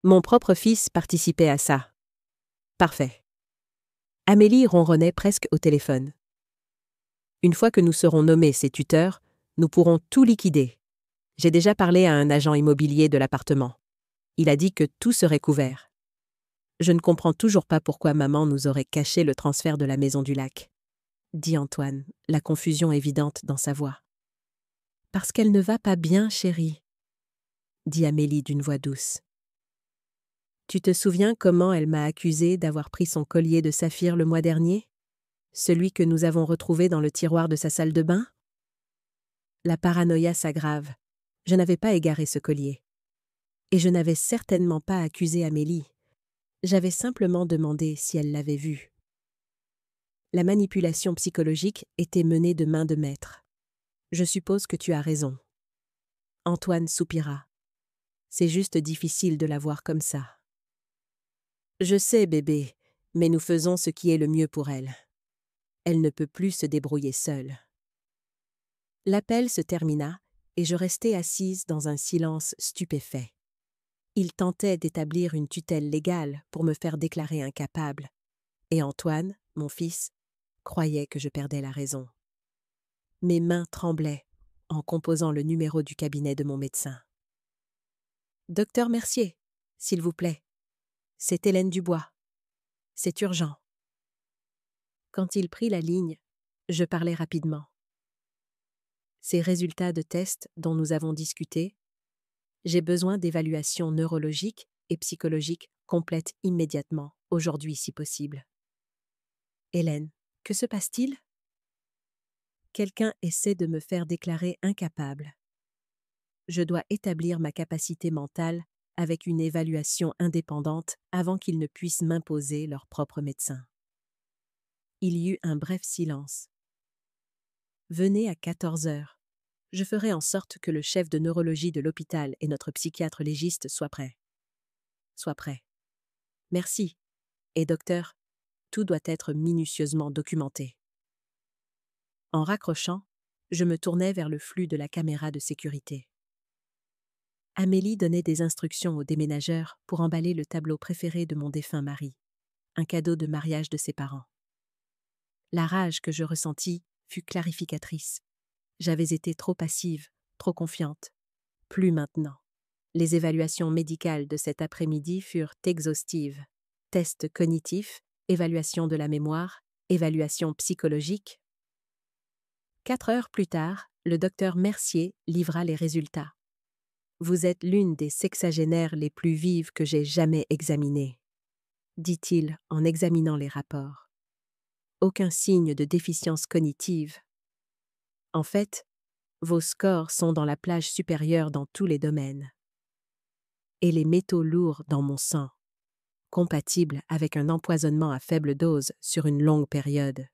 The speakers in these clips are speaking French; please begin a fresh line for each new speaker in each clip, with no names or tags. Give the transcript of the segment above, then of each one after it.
Mon propre fils participait à ça. Parfait. Amélie ronronnait presque au téléphone. Une fois que nous serons nommés ses tuteurs, nous pourrons tout liquider. J'ai déjà parlé à un agent immobilier de l'appartement. Il a dit que tout serait couvert. Je ne comprends toujours pas pourquoi maman nous aurait caché le transfert de la maison du lac, dit Antoine, la confusion évidente dans sa voix. Parce qu'elle ne va pas bien, chérie, dit Amélie d'une voix douce. Tu te souviens comment elle m'a accusée d'avoir pris son collier de saphir le mois dernier? Celui que nous avons retrouvé dans le tiroir de sa salle de bain? La paranoïa s'aggrave. Je n'avais pas égaré ce collier. Et je n'avais certainement pas accusé Amélie. J'avais simplement demandé si elle l'avait vu. La manipulation psychologique était menée de main de maître. Je suppose que tu as raison. Antoine soupira. C'est juste difficile de la voir comme ça. Je sais, bébé, mais nous faisons ce qui est le mieux pour elle. Elle ne peut plus se débrouiller seule. L'appel se termina et je restai assise dans un silence stupéfait. Il tentait d'établir une tutelle légale pour me faire déclarer incapable. Et Antoine, mon fils, croyait que je perdais la raison. Mes mains tremblaient en composant le numéro du cabinet de mon médecin. « Docteur Mercier, s'il vous plaît. C'est Hélène Dubois. C'est urgent. » Quand il prit la ligne, je parlais rapidement. Ces résultats de tests dont nous avons discuté, j'ai besoin d'évaluations neurologiques et psychologiques complètes immédiatement, aujourd'hui si possible. Hélène, que se passe-t-il? Quelqu'un essaie de me faire déclarer incapable. Je dois établir ma capacité mentale avec une évaluation indépendante avant qu'ils ne puissent m'imposer leur propre médecin. Il y eut un bref silence. Venez à 14 heures. Je ferai en sorte que le chef de neurologie de l'hôpital et notre psychiatre légiste soient prêts. Sois prêt. Merci. Et docteur, tout doit être minutieusement documenté. En raccrochant, je me tournai vers le flux de la caméra de sécurité. Amélie donnait des instructions aux déménageurs pour emballer le tableau préféré de mon défunt mari, un cadeau de mariage de ses parents. La rage que je ressentis fut clarificatrice. J'avais été trop passive, trop confiante. Plus maintenant. Les évaluations médicales de cet après-midi furent exhaustives. Tests cognitifs, évaluation de la mémoire, évaluation psychologique. 4 heures plus tard, le docteur Mercier livra les résultats. Vous êtes l'une des sexagénaires les plus vives que j'ai jamais examinées, dit-il en examinant les rapports. Aucun signe de déficience cognitive. En fait, vos scores sont dans la plage supérieure dans tous les domaines. Et les métaux lourds dans mon sang, compatibles avec un empoisonnement à faible dose sur une longue période.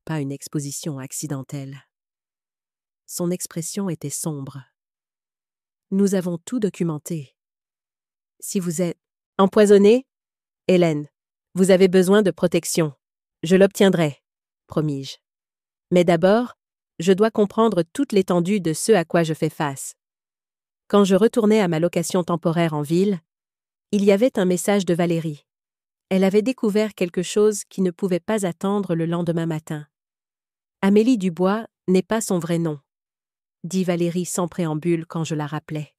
Pas une exposition accidentelle. Son expression était sombre. Nous avons tout documenté. Si vous êtes empoisonné, Hélène, vous avez besoin de protection. Je l'obtiendrai, promis-je. Mais d'abord, je dois comprendre toute l'étendue de ce à quoi je fais face. Quand je retournai à ma location temporaire en ville, il y avait un message de Valérie. Elle avait découvert quelque chose qui ne pouvait pas attendre le lendemain matin. Amélie Dubois n'est pas son vrai nom, dit Valérie sans préambule quand je la rappelai.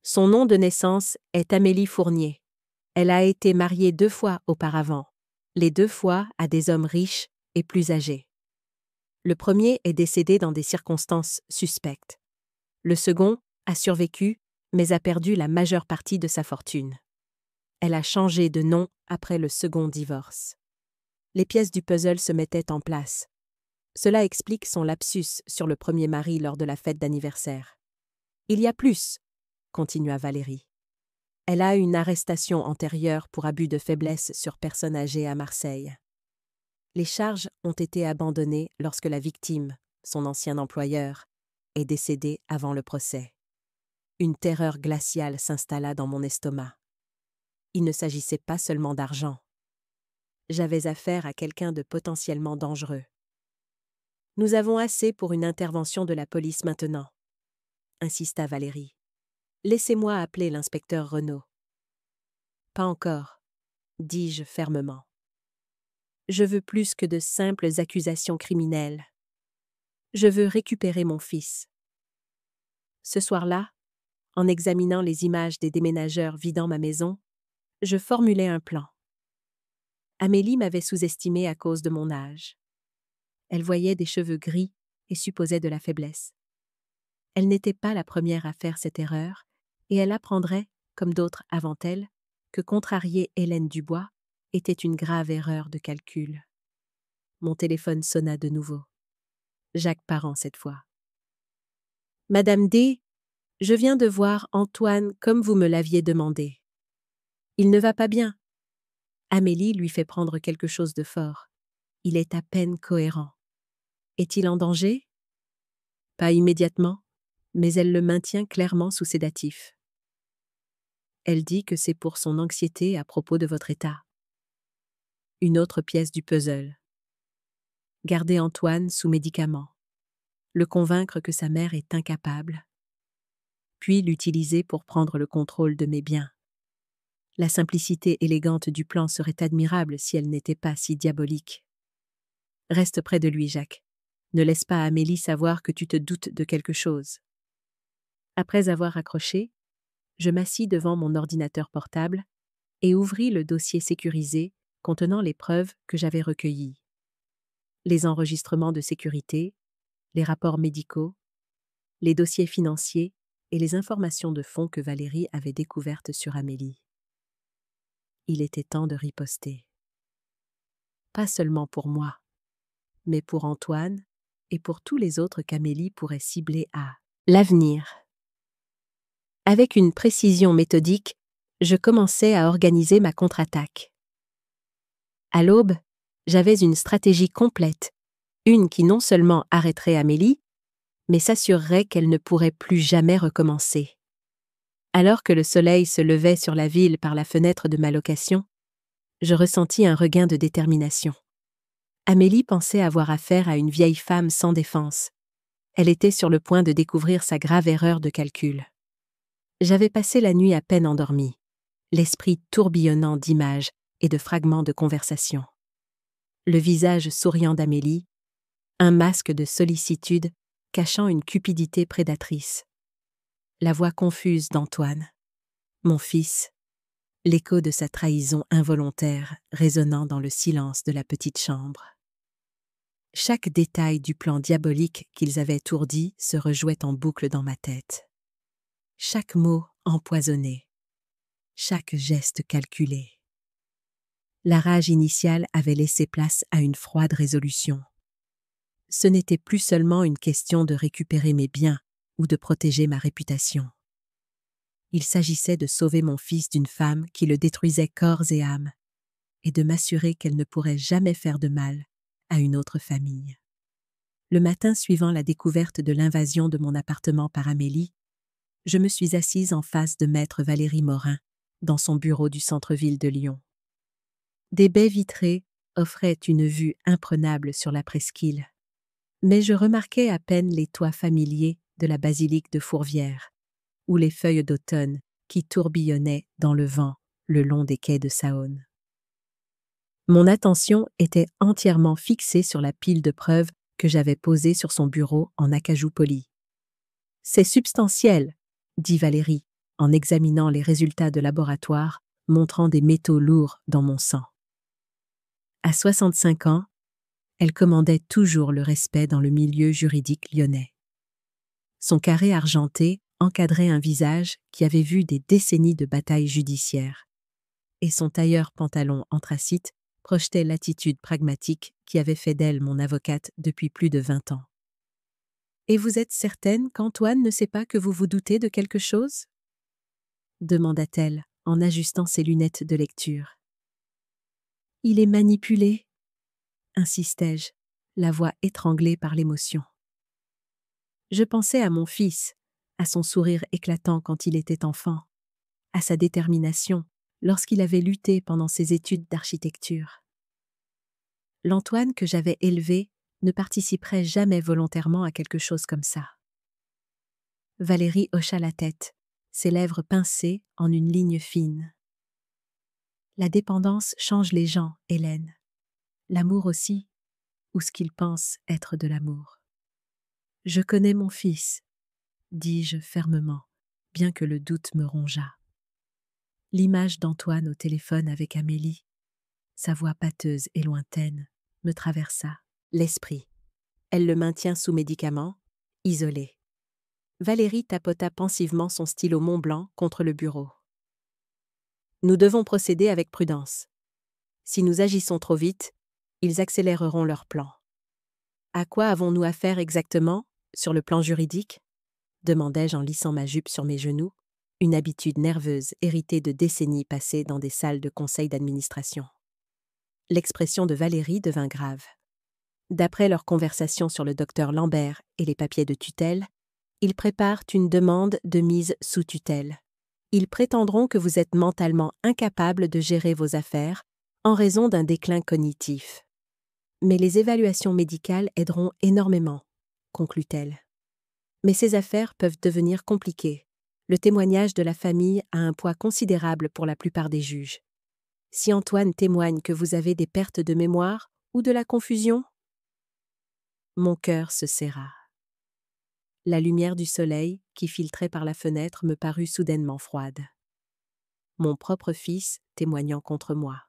Son nom de naissance est Amélie Fournier. Elle a été mariée 2 fois auparavant, les 2 fois à des hommes riches et plus âgés. Le premier est décédé dans des circonstances suspectes. Le second a survécu, mais a perdu la majeure partie de sa fortune. Elle a changé de nom après le second divorce. Les pièces du puzzle se mettaient en place. Cela explique son lapsus sur le premier mari lors de la fête d'anniversaire. Il y a plus, continua Valérie. Elle a une arrestation antérieure pour abus de faiblesse sur personne âgée à Marseille. Les charges ont été abandonnées lorsque la victime, son ancien employeur, est décédée avant le procès. Une terreur glaciale s'installa dans mon estomac. Il ne s'agissait pas seulement d'argent. J'avais affaire à quelqu'un de potentiellement dangereux. Nous avons assez pour une intervention de la police maintenant, insista Valérie. Laissez-moi appeler l'inspecteur Renaud. Pas encore, dis-je fermement. Je veux plus que de simples accusations criminelles. Je veux récupérer mon fils. Ce soir-là, en examinant les images des déménageurs vidant ma maison, je formulais un plan. Amélie m'avait sous-estimé à cause de mon âge. Elle voyait des cheveux gris et supposait de la faiblesse. Elle n'était pas la première à faire cette erreur, et elle apprendrait, comme d'autres avant elle, que contrarier Hélène Dubois était une grave erreur de calcul. Mon téléphone sonna de nouveau. Jacques Parent cette fois. « Madame D, je viens de voir Antoine comme vous me l'aviez demandé. Il ne va pas bien. » Amélie lui fait prendre quelque chose de fort. Il est à peine cohérent. Est-il en danger? Pas immédiatement, mais elle le maintient clairement sous sédatif. Elle dit que c'est pour son anxiété à propos de votre état. Une autre pièce du puzzle. Garder Antoine sous médicaments. Le convaincre que sa mère est incapable. Puis l'utiliser pour prendre le contrôle de mes biens. La simplicité élégante du plan serait admirable si elle n'était pas si diabolique. Reste près de lui, Jacques. Ne laisse pas Amélie savoir que tu te doutes de quelque chose. Après avoir accroché, je m'assis devant mon ordinateur portable et ouvris le dossier sécurisé contenant les preuves que j'avais recueillies. Les enregistrements de sécurité, les rapports médicaux, les dossiers financiers et les informations de fonds que Valérie avait découvertes sur Amélie. Il était temps de riposter. Pas seulement pour moi, mais pour Antoine et pour tous les autres qu'Amélie pourrait cibler à l'avenir. Avec une précision méthodique, je commençais à organiser ma contre-attaque. À l'aube, j'avais une stratégie complète, une qui non seulement arrêterait Amélie, mais s'assurerait qu'elle ne pourrait plus jamais recommencer. Alors que le soleil se levait sur la ville par la fenêtre de ma location, je ressentis un regain de détermination. Amélie pensait avoir affaire à une vieille femme sans défense. Elle était sur le point de découvrir sa grave erreur de calcul. J'avais passé la nuit à peine endormie, l'esprit tourbillonnant d'images et de fragments de conversation. Le visage souriant d'Amélie, un masque de sollicitude cachant une cupidité prédatrice. La voix confuse d'Antoine, mon fils, l'écho de sa trahison involontaire résonnant dans le silence de la petite chambre. Chaque détail du plan diabolique qu'ils avaient ourdi se rejouait en boucle dans ma tête. Chaque mot empoisonné, chaque geste calculé. La rage initiale avait laissé place à une froide résolution. Ce n'était plus seulement une question de récupérer mes biens ou de protéger ma réputation. Il s'agissait de sauver mon fils d'une femme qui le détruisait corps et âme, et de m'assurer qu'elle ne pourrait jamais faire de mal à une autre famille. Le matin suivant la découverte de l'invasion de mon appartement par Amélie, je me suis assise en face de maître Valérie Morin, dans son bureau du centre-ville de Lyon. Des baies vitrées offraient une vue imprenable sur la presqu'île, mais je remarquais à peine les toits familiers de la basilique de Fourvière, ou les feuilles d'automne qui tourbillonnaient dans le vent le long des quais de Saône. Mon attention était entièrement fixée sur la pile de preuves que j'avais posée sur son bureau en acajou poli. « C'est substantiel », dit Valérie, en examinant les résultats de laboratoire montrant des métaux lourds dans mon sang. À 65 ans, elle commandait toujours le respect dans le milieu juridique lyonnais. Son carré argenté encadrait un visage qui avait vu des décennies de batailles judiciaires, et son tailleur pantalon anthracite projetait l'attitude pragmatique qui avait fait d'elle mon avocate depuis plus de 20 ans. « Et vous êtes certaine qu'Antoine ne sait pas que vous vous doutez de quelque chose ?» demanda-t-elle en ajustant ses lunettes de lecture. « Il est manipulé » insistai-je, la voix étranglée par l'émotion. Je pensais à mon fils, à son sourire éclatant quand il était enfant, à sa détermination lorsqu'il avait lutté pendant ses études d'architecture. L'Antoine que j'avais élevé ne participerait jamais volontairement à quelque chose comme ça. Valérie hocha la tête, ses lèvres pincées en une ligne fine. La dépendance change les gens, Hélène. L'amour aussi, ou ce qu'ils pensent être de l'amour. Je connais mon fils, dis-je fermement, bien que le doute me rongeât. L'image d'Antoine au téléphone avec Amélie, sa voix pâteuse et lointaine, me traversa l'esprit. Elle le maintient sous médicaments, isolé. Valérie tapota pensivement son stylo Montblanc contre le bureau. Nous devons procéder avec prudence. Si nous agissons trop vite, ils accéléreront leur plan. À quoi avons-nous affaire exactement, sur le plan juridique ? Demandai-je en lissant ma jupe sur mes genoux, une habitude nerveuse héritée de décennies passées dans des salles de conseil d'administration. L'expression de Valérie devint grave. D'après leur conversation sur le docteur Lambert et les papiers de tutelle, ils préparent une demande de mise sous tutelle. Ils prétendront que vous êtes mentalement incapable de gérer vos affaires en raison d'un déclin cognitif. Mais les évaluations médicales aideront énormément, conclut-elle. Mais ces affaires peuvent devenir compliquées. Le témoignage de la famille a un poids considérable pour la plupart des juges. Si Antoine témoigne que vous avez des pertes de mémoire ou de la confusion, mon cœur se serra. La lumière du soleil, qui filtrait par la fenêtre, me parut soudainement froide. Mon propre fils témoignant contre moi.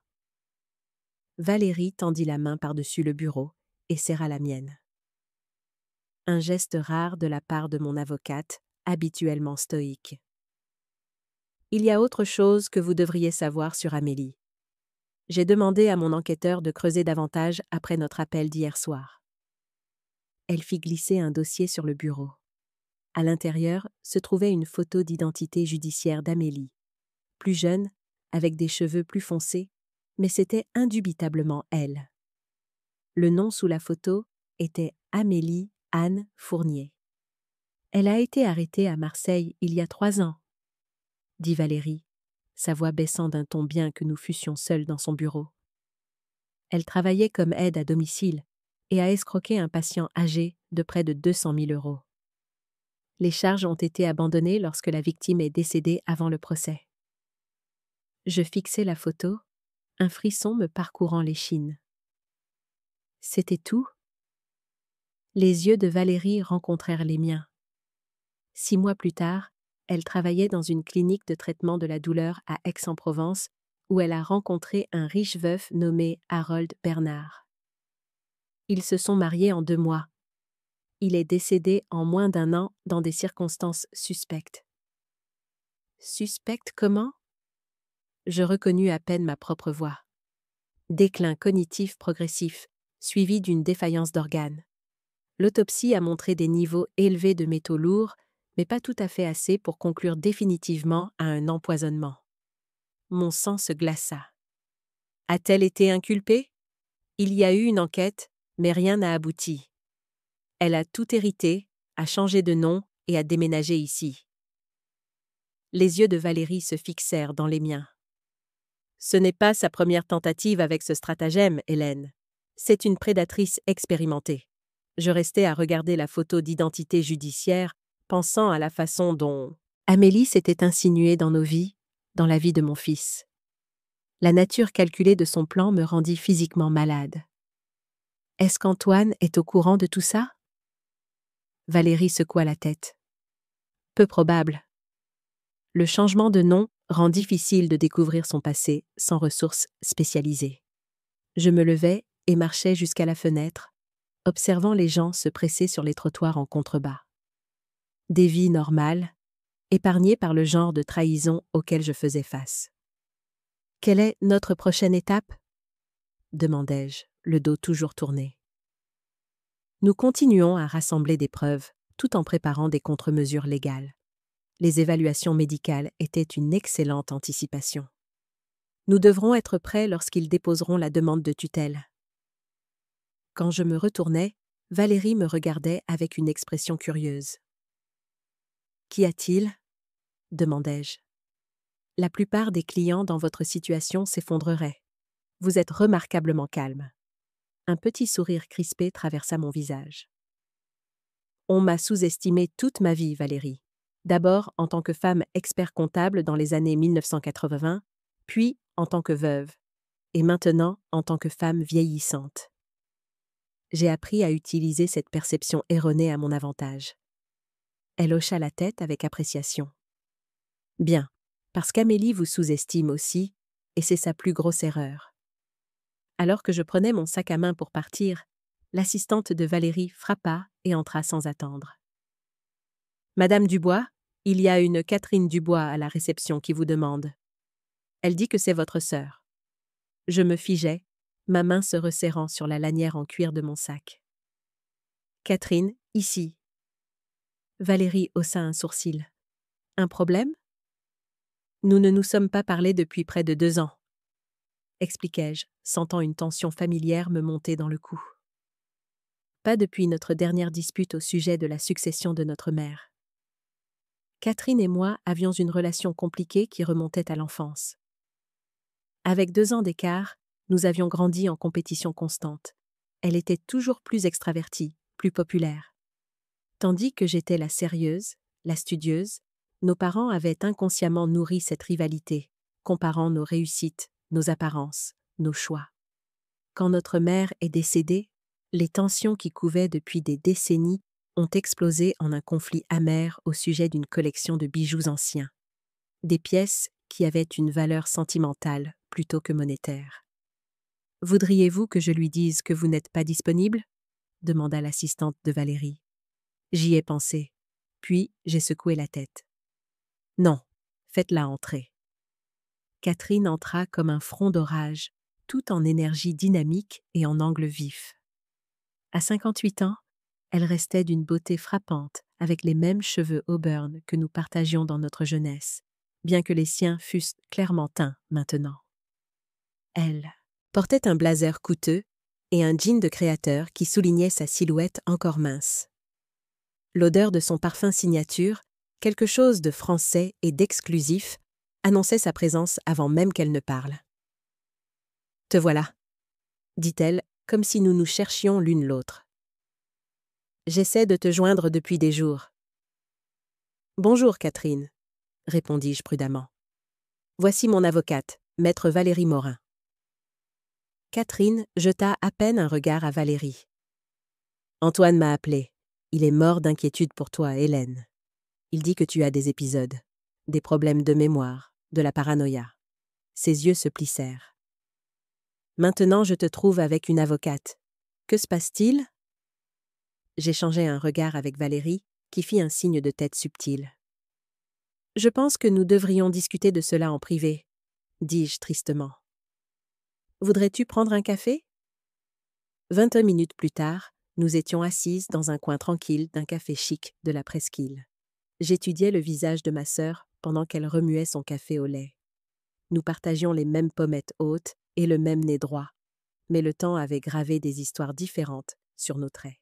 Valérie tendit la main par-dessus le bureau et serra la mienne. Un geste rare de la part de mon avocate, habituellement stoïque. Il y a autre chose que vous devriez savoir sur Amélie. J'ai demandé à mon enquêteur de creuser davantage après notre appel d'hier soir. Elle fit glisser un dossier sur le bureau. À l'intérieur se trouvait une photo d'identité judiciaire d'Amélie. Plus jeune, avec des cheveux plus foncés, mais c'était indubitablement elle. Le nom sous la photo était Amélie Anne Fournier. Elle a été arrêtée à Marseille il y a 3 ans, dit Valérie, sa voix baissant d'un ton bien que nous fussions seuls dans son bureau. Elle travaillait comme aide à domicile et a escroqué un patient âgé de près de 200 000 €. Les charges ont été abandonnées lorsque la victime est décédée avant le procès. Je fixai la photo, un frisson me parcourant l'échine. C'était tout ? Les yeux de Valérie rencontrèrent les miens. 6 mois plus tard, elle travaillait dans une clinique de traitement de la douleur à Aix-en-Provence où elle a rencontré un riche veuf nommé Harold Bernard. Ils se sont mariés en 2 mois. Il est décédé en moins d'1 an dans des circonstances suspectes. Suspectes comment ? Je reconnus à peine ma propre voix. Déclin cognitif progressif, suivi d'une défaillance d'organes. L'autopsie a montré des niveaux élevés de métaux lourds, mais pas tout à fait assez pour conclure définitivement à un empoisonnement. Mon sang se glaça. A-t-elle été inculpée ? Il y a eu une enquête, mais rien n'a abouti. Elle a tout hérité, a changé de nom et a déménagé ici. Les yeux de Valérie se fixèrent dans les miens. Ce n'est pas sa première tentative avec ce stratagème, Hélène. C'est une prédatrice expérimentée. Je restais à regarder la photo d'identité judiciaire, pensant à la façon dont Amélie s'était insinuée dans nos vies, dans la vie de mon fils. La nature calculée de son plan me rendit physiquement malade. Est-ce qu'Antoine est au courant de tout ça ? Valérie secoua la tête. Peu probable. Le changement de nom rend difficile de découvrir son passé sans ressources spécialisées. Je me levai et marchai jusqu'à la fenêtre, observant les gens se presser sur les trottoirs en contrebas. Des vies normales, épargnées par le genre de trahison auquel je faisais face. « Quelle est notre prochaine étape ?» demandai-je, le dos toujours tourné. Nous continuons à rassembler des preuves, tout en préparant des contre-mesures légales. Les évaluations médicales étaient une excellente anticipation. Nous devrons être prêts lorsqu'ils déposeront la demande de tutelle. Quand je me retournai, Valérie me regardait avec une expression curieuse. « Qu'y a-t-il » demandai-je. « La plupart des clients dans votre situation s'effondreraient. Vous êtes remarquablement calme. » Un petit sourire crispé traversa mon visage. « On m'a sous-estimé toute ma vie, Valérie. D'abord en tant que femme expert comptable dans les années 1980, puis en tant que veuve, et maintenant en tant que femme vieillissante. J'ai appris à utiliser cette perception erronée à mon avantage. Elle hocha la tête avec appréciation. Bien, parce qu'Amélie vous sous-estime aussi, et c'est sa plus grosse erreur. Alors que je prenais mon sac à main pour partir, l'assistante de Valérie frappa et entra sans attendre. « Madame Dubois, il y a une Catherine Dubois à la réception qui vous demande. Elle dit que c'est votre sœur. » Je me figeai, ma main se resserrant sur la lanière en cuir de mon sac. « Catherine, ici. » Valérie haussa un sourcil. « Un problème ? » « Nous ne nous sommes pas parlé depuis près de 2 ans. » expliquai-je, sentant une tension familière me monter dans le cou. Pas depuis notre dernière dispute au sujet de la succession de notre mère. Catherine et moi avions une relation compliquée qui remontait à l'enfance. Avec 2 ans d'écart, nous avions grandi en compétition constante. Elle était toujours plus extravertie, plus populaire. Tandis que j'étais la sérieuse, la studieuse, nos parents avaient inconsciemment nourri cette rivalité, comparant nos réussites, nos apparences, nos choix. Quand notre mère est décédée, les tensions qui couvaient depuis des décennies ont explosé en un conflit amer au sujet d'une collection de bijoux anciens. Des pièces qui avaient une valeur sentimentale plutôt que monétaire. « Voudriez-vous que je lui dise que vous n'êtes pas disponible ?» demanda l'assistante de Valérie. J'y ai pensé, puis j'ai secoué la tête. « Non, faites-la entrer. » Catherine entra comme un front d'orage, tout en énergie dynamique et en angle vif. À 58 ans, elle restait d'une beauté frappante, avec les mêmes cheveux auburn que nous partagions dans notre jeunesse, bien que les siens fussent clairement teints maintenant. Elle portait un blazer coûteux et un jean de créateur qui soulignait sa silhouette encore mince. L'odeur de son parfum signature, quelque chose de français et d'exclusif, annonçait sa présence avant même qu'elle ne parle. « Te voilà », dit-elle, comme si nous nous cherchions l'une l'autre. « J'essaie de te joindre depuis des jours. »« Bonjour, Catherine, » répondis-je prudemment. « Voici mon avocate, maître Valérie Morin. » Catherine jeta à peine un regard à Valérie. « Antoine m'a appelé. Il est mort d'inquiétude pour toi, Hélène. Il dit que tu as des épisodes, des problèmes de mémoire, de la paranoïa. » Ses yeux se plissèrent. « Maintenant, je te trouve avec une avocate. Que se passe-t-il » J'échangeai un regard avec Valérie, qui fit un signe de tête subtil. « Je pense que nous devrions discuter de cela en privé, » dis-je tristement. « Voudrais-tu prendre un café » 20 minutes plus tard, nous étions assises dans un coin tranquille d'un café chic de la presqu'île. J'étudiais le visage de ma sœur pendant qu'elle remuait son café au lait. Nous partagions les mêmes pommettes hautes et le même nez droit, mais le temps avait gravé des histoires différentes sur nos traits.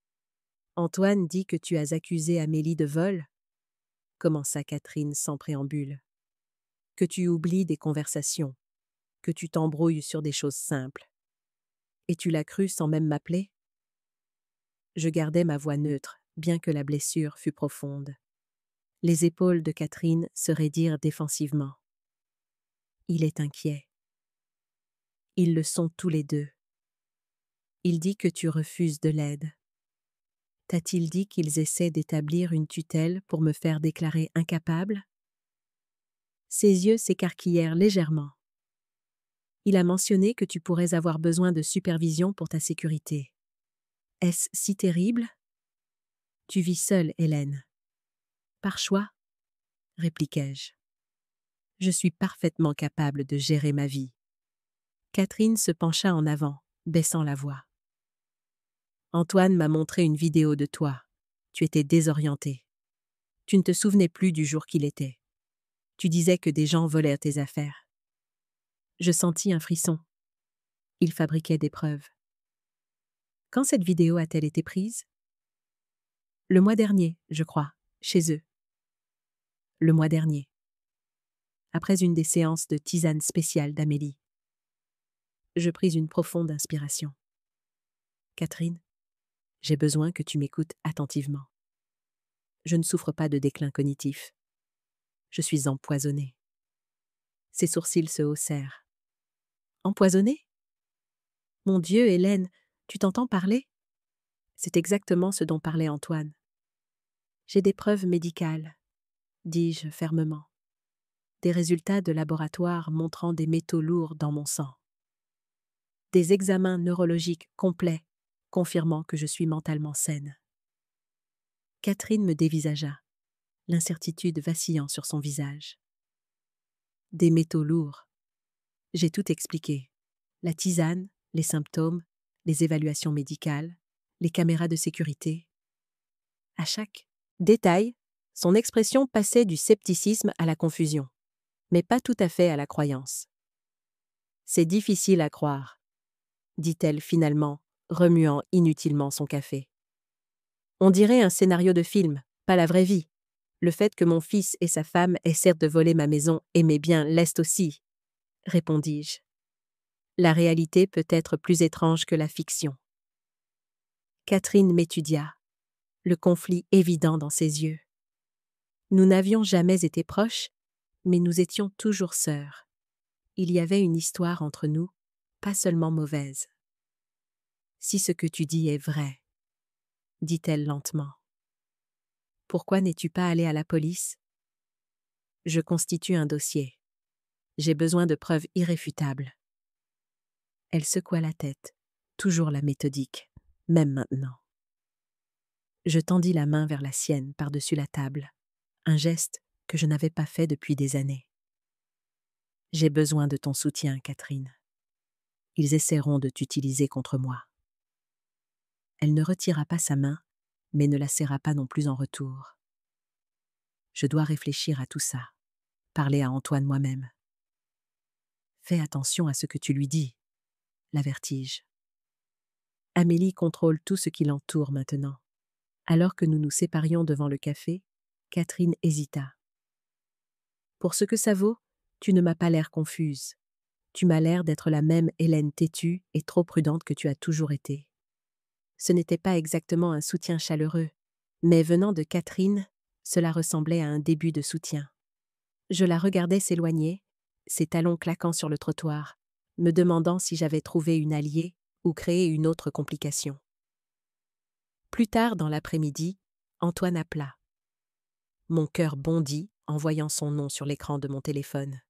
« Antoine dit que tu as accusé Amélie de vol ?» commença Catherine sans préambule. « Que tu oublies des conversations, que tu t'embrouilles sur des choses simples. Et tu l'as cru sans même m'appeler ?» Je gardais ma voix neutre, bien que la blessure fût profonde. Les épaules de Catherine se raidirent défensivement. Il est inquiet. Ils le sont tous les deux. Il dit que tu refuses de l'aide. T'a-t-il dit qu'ils essaient d'établir une tutelle pour me faire déclarer incapable ? Ses yeux s'écarquillèrent légèrement. Il a mentionné que tu pourrais avoir besoin de supervision pour ta sécurité. Est-ce si terrible ? Tu vis seule, Hélène. Par choix, répliquai-je. Je suis parfaitement capable de gérer ma vie. Catherine se pencha en avant, baissant la voix. Antoine m'a montré une vidéo de toi. Tu étais désorientée. Tu ne te souvenais plus du jour qu'il était. Tu disais que des gens volèrent tes affaires. Je sentis un frisson. Il fabriquait des preuves. Quand cette vidéo a-t-elle été prise ? Le mois dernier, je crois, chez eux. Le mois dernier. Après une des séances de tisane spéciale d'Amélie. Je pris une profonde inspiration. Catherine, j'ai besoin que tu m'écoutes attentivement. Je ne souffre pas de déclin cognitif. Je suis empoisonnée. Ses sourcils se haussèrent. Empoisonné? Mon Dieu, Hélène, tu t'entends parler? C'est exactement ce dont parlait Antoine. J'ai des preuves médicales, dis-je fermement. Des résultats de laboratoire montrant des métaux lourds dans mon sang. Des examens neurologiques complets, confirmant que je suis mentalement saine. Catherine me dévisagea, l'incertitude vacillant sur son visage. Des métaux lourds. J'ai tout expliqué. La tisane, les symptômes, les évaluations médicales, les caméras de sécurité. À chaque détail, son expression passait du scepticisme à la confusion, mais pas tout à fait à la croyance. C'est difficile à croire, dit-elle finalement, remuant inutilement son café. On dirait un scénario de film, pas la vraie vie. Le fait que mon fils et sa femme essaient de voler ma maison et mes biens l'est aussi, répondis-je. La réalité peut être plus étrange que la fiction. Catherine m'étudia, le conflit évident dans ses yeux. Nous n'avions jamais été proches, mais nous étions toujours sœurs. Il y avait une histoire entre nous, pas seulement mauvaise. Si ce que tu dis est vrai, dit-elle lentement. Pourquoi n'es-tu pas allé à la police? Je constitue un dossier. J'ai besoin de preuves irréfutables. Elle secoua la tête, toujours la méthodique, même maintenant. Je tendis la main vers la sienne par-dessus la table, un geste que je n'avais pas fait depuis des années. J'ai besoin de ton soutien, Catherine. Ils essaieront de t'utiliser contre moi. Elle ne retira pas sa main, mais ne la serra pas non plus en retour. Je dois réfléchir à tout ça, parler à Antoine moi-même. Fais attention à ce que tu lui dis, l'avertis-je. Amélie contrôle tout ce qui l'entoure maintenant. Alors que nous nous séparions devant le café, Catherine hésita. Pour ce que ça vaut, tu ne m'as pas l'air confuse. Tu m'as l'air d'être la même Hélène têtue et trop prudente que tu as toujours été. Ce n'était pas exactement un soutien chaleureux, mais venant de Catherine, cela ressemblait à un début de soutien. Je la regardais s'éloigner, ses talons claquant sur le trottoir, me demandant si j'avais trouvé une alliée ou créé une autre complication. Plus tard dans l'après-midi, Antoine appela. Mon cœur bondit en voyant son nom sur l'écran de mon téléphone.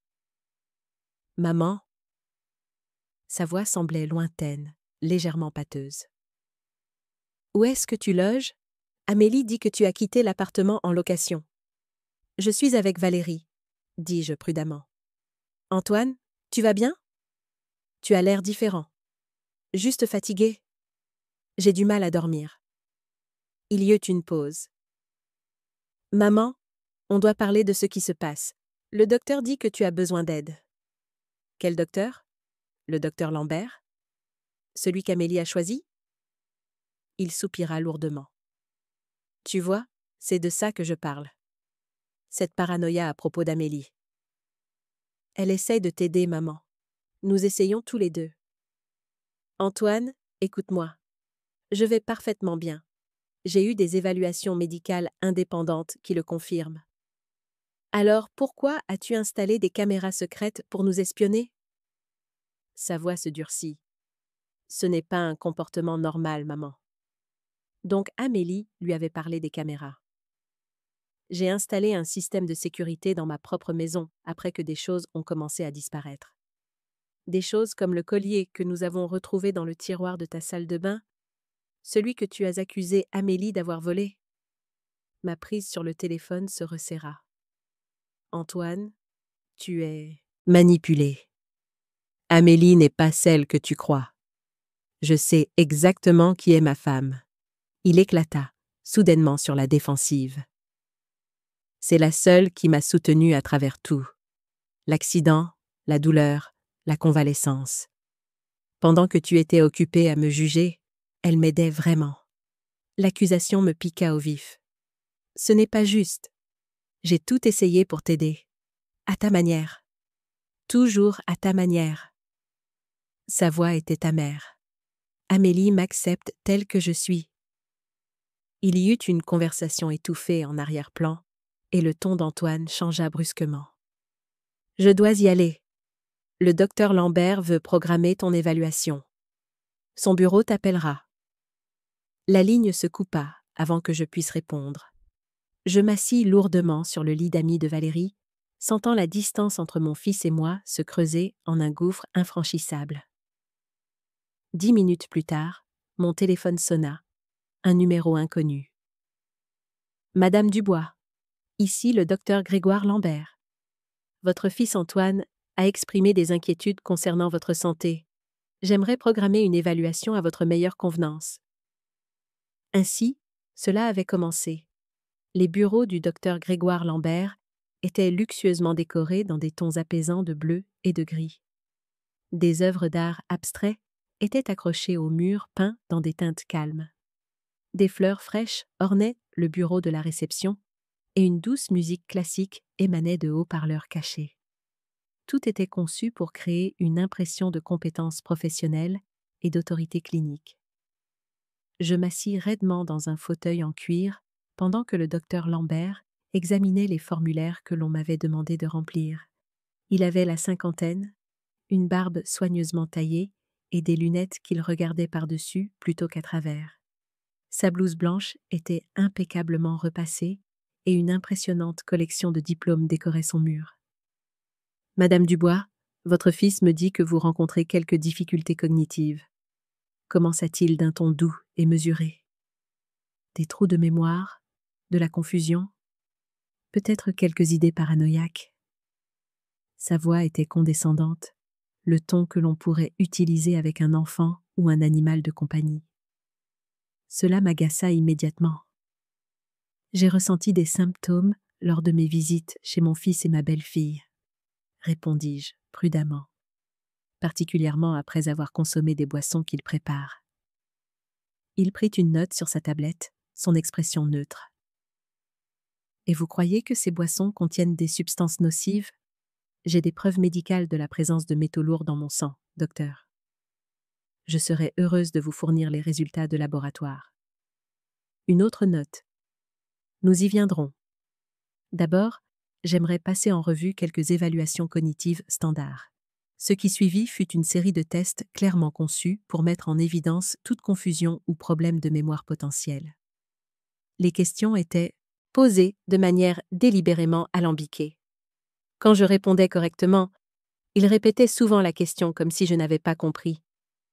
« Maman ?» Sa voix semblait lointaine, légèrement pâteuse. « Où est-ce que tu loges ? Amélie dit que tu as quitté l'appartement en location. »« Je suis avec Valérie, » dis-je prudemment. « Antoine, tu vas bien ? Tu as l'air différent. Juste fatigué. J'ai du mal à dormir. » Il y eut une pause. « Maman, on doit parler de ce qui se passe. Le docteur dit que tu as besoin d'aide. »« Quel docteur ? Le docteur Lambert ? Celui qu'Amélie a choisi ? » Il soupira lourdement. « Tu vois, c'est de ça que je parle. Cette paranoïa à propos d'Amélie. Elle essaie de t'aider, maman. Nous essayons tous les deux. Antoine, écoute-moi. Je vais parfaitement bien. J'ai eu des évaluations médicales indépendantes qui le confirment. Alors pourquoi as-tu installé des caméras secrètes pour nous espionner ? » Sa voix se durcit. « Ce n'est pas un comportement normal, maman. » Donc Amélie lui avait parlé des caméras. J'ai installé un système de sécurité dans ma propre maison après que des choses ont commencé à disparaître. Des choses comme le collier que nous avons retrouvé dans le tiroir de ta salle de bain, celui que tu as accusé Amélie d'avoir volé. Ma prise sur le téléphone se resserra. Antoine, tu es manipulé. Amélie n'est pas celle que tu crois. Je sais exactement qui est ma femme. Il éclata, soudainement sur la défensive. C'est la seule qui m'a soutenu à travers tout. L'accident, la douleur, la convalescence. Pendant que tu étais occupée à me juger, elle m'aidait vraiment. L'accusation me piqua au vif. Ce n'est pas juste. J'ai tout essayé pour t'aider. À ta manière. Toujours à ta manière. Sa voix était amère. Amélie m'accepte telle que je suis. Il y eut une conversation étouffée en arrière-plan, et le ton d'Antoine changea brusquement. Je dois y aller. Le docteur Lambert veut programmer ton évaluation. Son bureau t'appellera. La ligne se coupa avant que je puisse répondre. Je m'assis lourdement sur le lit d'amis de Valérie, sentant la distance entre mon fils et moi se creuser en un gouffre infranchissable. 10 minutes plus tard, mon téléphone sonna, un numéro inconnu. Madame Dubois, ici le docteur Grégoire Lambert. Votre fils Antoine a exprimé des inquiétudes concernant votre santé. J'aimerais programmer une évaluation à votre meilleure convenance. Ainsi, cela avait commencé. Les bureaux du docteur Grégoire Lambert étaient luxueusement décorés dans des tons apaisants de bleu et de gris. Des œuvres d'art abstraits étaient accrochées aux murs peints dans des teintes calmes. Des fleurs fraîches ornaient le bureau de la réception et une douce musique classique émanait de haut-parleurs cachés. Tout était conçu pour créer une impression de compétence professionnelle et d'autorité clinique. Je m'assis raidement dans un fauteuil en cuir pendant que le docteur Lambert examinait les formulaires que l'on m'avait demandé de remplir. Il avait la cinquantaine, une barbe soigneusement taillée et des lunettes qu'il regardait par-dessus plutôt qu'à travers. Sa blouse blanche était impeccablement repassée et une impressionnante collection de diplômes décorait son mur. « Madame Dubois, votre fils me dit que vous rencontrez quelques difficultés cognitives. » Commença-t-il d'un ton doux et mesuré. « Des trous de mémoire, de la confusion, peut-être quelques idées paranoïaques. » Sa voix était condescendante, le ton que l'on pourrait utiliser avec un enfant ou un animal de compagnie. Cela m'agaça immédiatement. J'ai ressenti des symptômes lors de mes visites chez mon fils et ma belle-fille, répondis-je prudemment, particulièrement après avoir consommé des boissons qu'il prépare. Il prit une note sur sa tablette, son expression neutre. « Et vous croyez que ces boissons contiennent des substances nocives ? J'ai des preuves médicales de la présence de métaux lourds dans mon sang, docteur. Je serais heureuse de vous fournir les résultats de laboratoire. » Une autre note. « Nous y viendrons. D'abord, j'aimerais passer en revue quelques évaluations cognitives standards. » Ce qui suivit fut une série de tests clairement conçus pour mettre en évidence toute confusion ou problème de mémoire potentiel. Les questions étaient posées de manière délibérément alambiquée. Quand je répondais correctement, il répétait souvent la question comme si je n'avais pas compris.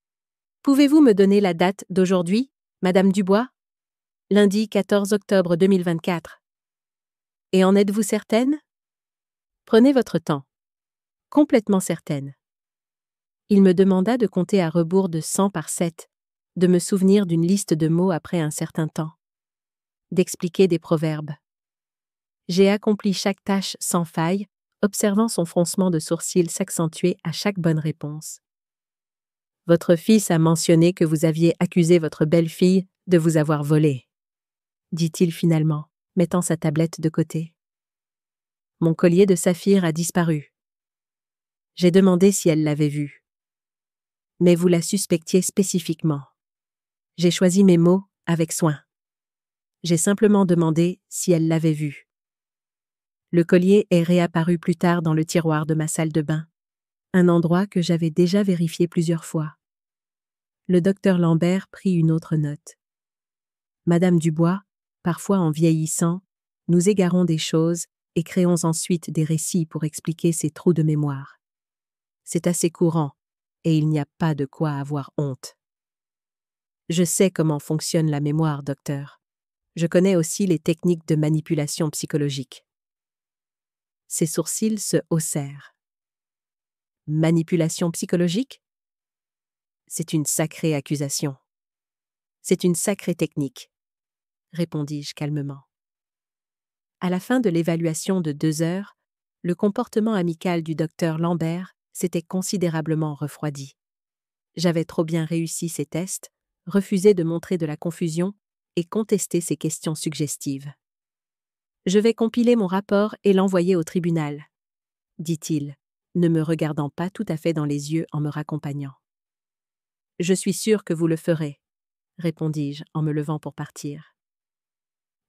« Pouvez-vous me donner la date d'aujourd'hui, Madame Dubois ? Lundi 14 octobre 2024. Et en êtes-vous certaine ? Prenez votre temps. Complètement certaine. » Il me demanda de compter à rebours de 100 par 7, de me souvenir d'une liste de mots après un certain temps, d'expliquer des proverbes. J'ai accompli chaque tâche sans faille, observant son froncement de sourcils s'accentuer à chaque bonne réponse. « Votre fils a mentionné que vous aviez accusé votre belle-fille de vous avoir volé, » dit-il finalement, mettant sa tablette de côté. « Mon collier de saphir a disparu. J'ai demandé si elle l'avait vu. Mais vous la suspectiez spécifiquement. J'ai choisi mes mots avec soin. J'ai simplement demandé si elle l'avait vu. Le collier est réapparu plus tard dans le tiroir de ma salle de bain, un endroit que j'avais déjà vérifié plusieurs fois. » Le docteur Lambert prit une autre note. « Madame Dubois, parfois en vieillissant, nous égarons des choses et créons ensuite des récits pour expliquer ces trous de mémoire. C'est assez courant, et il n'y a pas de quoi avoir honte. Je sais comment fonctionne la mémoire, docteur. Je connais aussi les techniques de manipulation psychologique. » Ses sourcils se haussèrent. « Manipulation psychologique ? C'est une sacrée accusation. C'est une sacrée technique, » répondis-je calmement. À la fin de l'évaluation de 2 heures, le comportement amical du docteur Lambert s'était considérablement refroidi. J'avais trop bien réussi ses tests, refusé de montrer de la confusion et contesté ses questions suggestives. « Je vais compiler mon rapport et l'envoyer au tribunal, » dit-il, ne me regardant pas tout à fait dans les yeux en me raccompagnant. « Je suis sûr que vous le ferez, » répondis-je en me levant pour partir.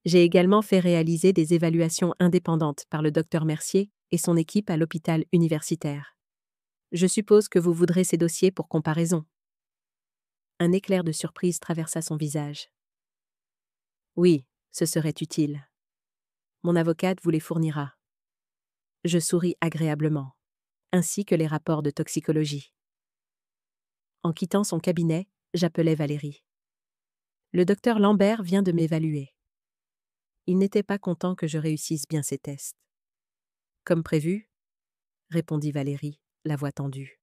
J'ai également fait réaliser des évaluations indépendantes par le docteur Mercier et son équipe à l'hôpital universitaire. Je suppose que vous voudrez ces dossiers pour comparaison. Un éclair de surprise traversa son visage. Oui, ce serait utile. Mon avocate vous les fournira. Je souris agréablement, ainsi que les rapports de toxicologie. En quittant son cabinet, j'appelai Valérie. Le docteur Lambert vient de m'évaluer. Il n'était pas content que je réussisse bien ces tests. Comme prévu, répondit Valérie, la voix tendue.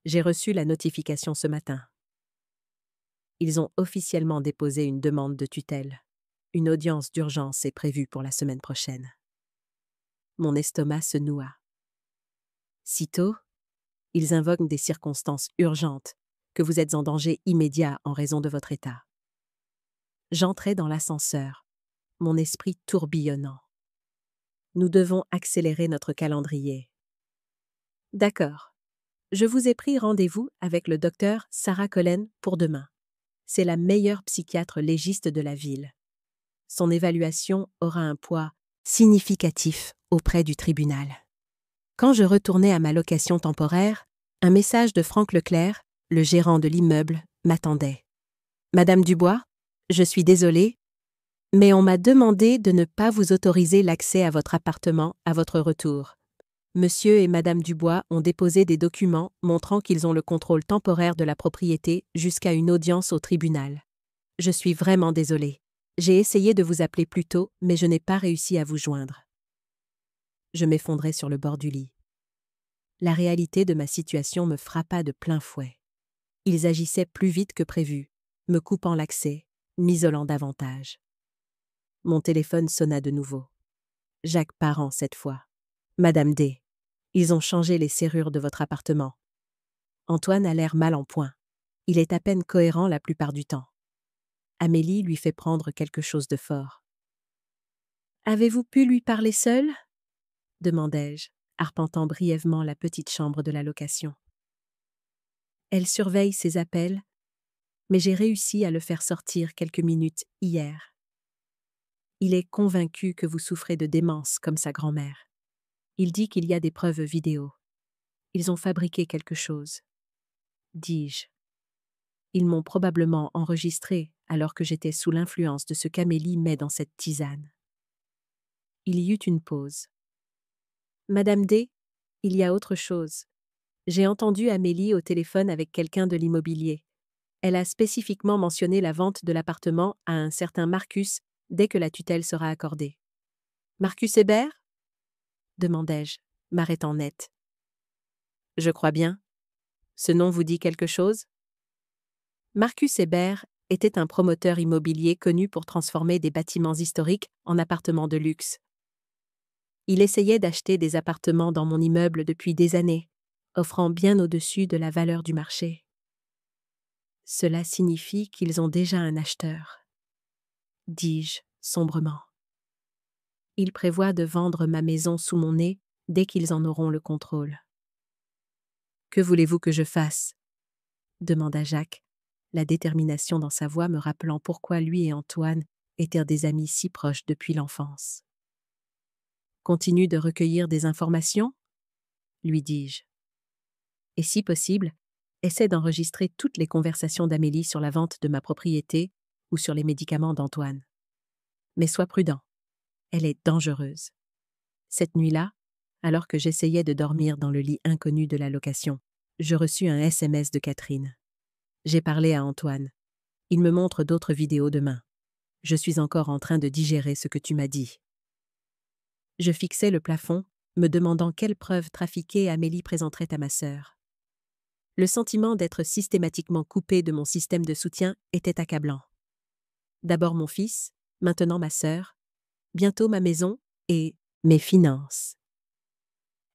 J'ai reçu la notification ce matin. Ils ont officiellement déposé une demande de tutelle. Une audience d'urgence est prévue pour la semaine prochaine. Mon estomac se noua. Sitôt, ils invoquent des circonstances urgentes, que vous êtes en danger immédiat en raison de votre état. J'entrai dans l'ascenseur, mon esprit tourbillonnant. Nous devons accélérer notre calendrier. D'accord. Je vous ai pris rendez-vous avec le docteur Sarah Cullen pour demain. C'est la meilleure psychiatre légiste de la ville. Son évaluation aura un poids significatif auprès du tribunal. Quand je retournai à ma location temporaire, un message de Franck Leclerc, le gérant de l'immeuble, m'attendait. « Madame Dubois, je suis désolée, mais on m'a demandé de ne pas vous autoriser l'accès à votre appartement à votre retour. Monsieur et Madame Dubois ont déposé des documents montrant qu'ils ont le contrôle temporaire de la propriété jusqu'à une audience au tribunal. Je suis vraiment désolée. J'ai essayé de vous appeler plus tôt, mais je n'ai pas réussi à vous joindre. » Je m'effondrai sur le bord du lit. La réalité de ma situation me frappa de plein fouet. Ils agissaient plus vite que prévu, me coupant l'accès, m'isolant davantage. Mon téléphone sonna de nouveau. Jacques Parent cette fois. « Madame D, ils ont changé les serrures de votre appartement. Antoine a l'air mal en point. Il est à peine cohérent la plupart du temps. Amélie lui fait prendre quelque chose de fort. »« Avez-vous pu lui parler seul ?» demandai-je, arpentant brièvement la petite chambre de la location. Elle surveille ses appels, mais j'ai réussi à le faire sortir quelques minutes hier. Il est convaincu que vous souffrez de démence comme sa grand-mère. Il dit qu'il y a des preuves vidéo. Ils ont fabriqué quelque chose. Dis-je. Ils m'ont probablement enregistré alors que j'étais sous l'influence de ce qu'Amélie met dans cette tisane. Il y eut une pause. Madame D, il y a autre chose. J'ai entendu Amélie au téléphone avec quelqu'un de l'immobilier. Elle a spécifiquement mentionné la vente de l'appartement à un certain Marcus dès que la tutelle sera accordée. Marcus Hébert ? Demandai-je, m'arrêtant net. Je crois bien. Ce nom vous dit quelque chose ? Marcus Hébert était un promoteur immobilier connu pour transformer des bâtiments historiques en appartements de luxe. Il essayait d'acheter des appartements dans mon immeuble depuis des années, offrant bien au-dessus de la valeur du marché. Cela signifie qu'ils ont déjà un acheteur, dis-je sombrement. Ils prévoient de vendre ma maison sous mon nez dès qu'ils en auront le contrôle. Que voulez-vous que je fasse ? Demanda Jacques, la détermination dans sa voix me rappelant pourquoi lui et Antoine étaient des amis si proches depuis l'enfance. Continue de recueillir des informations ? Lui dis-je. Et si possible, essaie d'enregistrer toutes les conversations d'Amélie sur la vente de ma propriété ou sur les médicaments d'Antoine. Mais sois prudent. Elle est dangereuse. Cette nuit-là, alors que j'essayais de dormir dans le lit inconnu de la location, je reçus un SMS de Catherine. J'ai parlé à Antoine. Il me montre d'autres vidéos demain. Je suis encore en train de digérer ce que tu m'as dit. Je fixais le plafond, me demandant quelles preuves trafiquées Amélie présenterait à ma sœur. Le sentiment d'être systématiquement coupé de mon système de soutien était accablant. D'abord mon fils, maintenant ma sœur, bientôt ma maison et mes finances.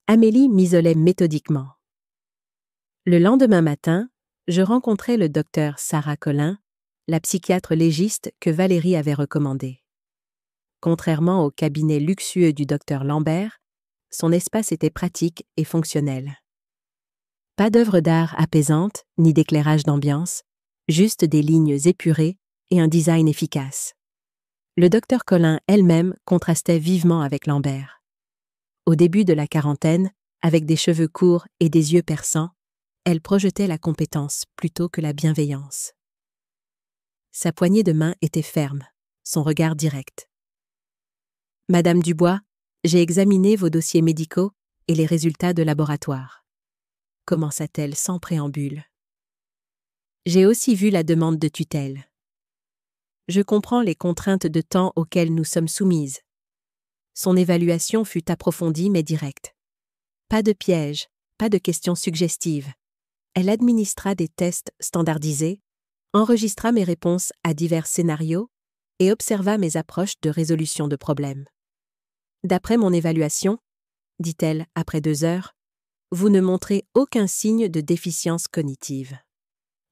Amélie m'isolait méthodiquement. Le lendemain matin, je rencontrai le docteur Sarah Cullen, la psychiatre légiste que Valérie avait recommandée. Contrairement au cabinet luxueux du docteur Lambert, son espace était pratique et fonctionnel. Pas d'œuvre d'art apaisante, ni d'éclairage d'ambiance, juste des lignes épurées et un design efficace. Le docteur Cullen elle-même contrastait vivement avec Lambert. Au début de la quarantaine, avec des cheveux courts et des yeux perçants, elle projetait la compétence plutôt que la bienveillance. Sa poignée de main était ferme, son regard direct. « Madame Dubois, j'ai examiné vos dossiers médicaux et les résultats de laboratoire. » Commença-t-elle sans préambule. « J'ai aussi vu la demande de tutelle. Je comprends les contraintes de temps auxquelles nous sommes soumises. » Son évaluation fut approfondie mais directe. Pas de pièges, pas de questions suggestives. Elle administra des tests standardisés, enregistra mes réponses à divers scénarios et observa mes approches de résolution de problèmes. « D'après mon évaluation, dit-elle après 2 heures, vous ne montrez aucun signe de déficience cognitive.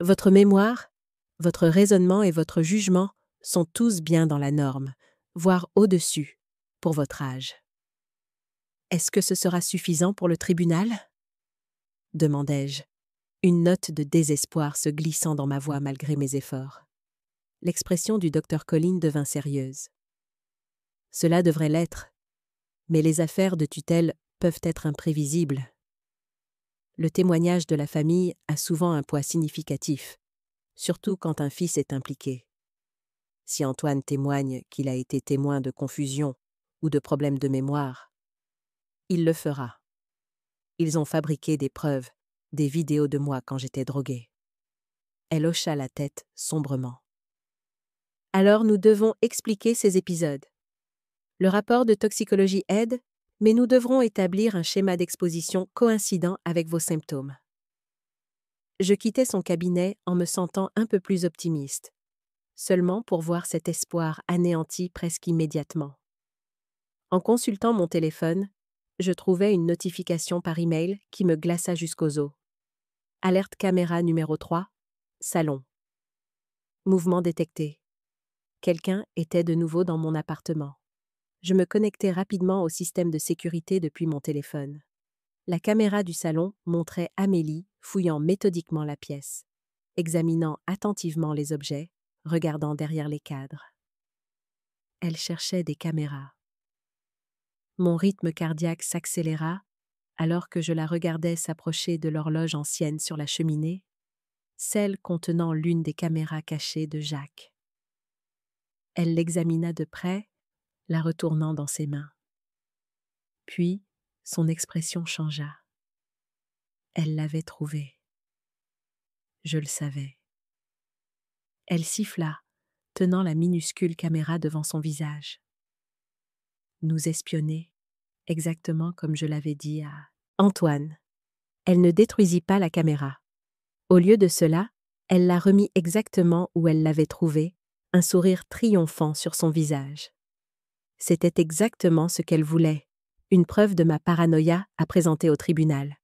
Votre mémoire, votre raisonnement et votre jugement sont tous bien dans la norme, voire au-dessus, pour votre âge. » « Est-ce que ce sera suffisant pour le tribunal ?» demandai-je, une note de désespoir se glissant dans ma voix malgré mes efforts. L'expression du docteur Colline devint sérieuse. « Cela devrait l'être, mais les affaires de tutelle peuvent être imprévisibles. Le témoignage de la famille a souvent un poids significatif, surtout quand un fils est impliqué. Si Antoine témoigne qu'il a été témoin de confusion ou de problèmes de mémoire, il le fera. Ils ont fabriqué des preuves, des vidéos de moi quand j'étais droguée. » Elle hocha la tête sombrement. « Alors nous devons expliquer ces épisodes. Le rapport de toxicologie aide, mais nous devrons établir un schéma d'exposition coïncident avec vos symptômes. » Je quittai son cabinet en me sentant un peu plus optimiste, seulement pour voir cet espoir anéanti presque immédiatement. En consultant mon téléphone, je trouvai une notification par email qui me glaça jusqu'aux os. Alerte caméra numéro 3, salon. Mouvement détecté. Quelqu'un était de nouveau dans mon appartement. Je me connectai rapidement au système de sécurité depuis mon téléphone. La caméra du salon montrait Amélie fouillant méthodiquement la pièce, examinant attentivement les objets, regardant derrière les cadres. Elle cherchait des caméras. Mon rythme cardiaque s'accéléra alors que je la regardais s'approcher de l'horloge ancienne sur la cheminée, celle contenant l'une des caméras cachées de Jacques. Elle l'examina de près, la retournant dans ses mains. Puis, son expression changea. Elle l'avait trouvée. Je le savais. Elle siffla, tenant la minuscule caméra devant son visage. Nous espionner, exactement comme je l'avais dit à Antoine. Elle ne détruisit pas la caméra. Au lieu de cela, elle la remit exactement où elle l'avait trouvée, un sourire triomphant sur son visage. C'était exactement ce qu'elle voulait, une preuve de ma paranoïa à présenter au tribunal.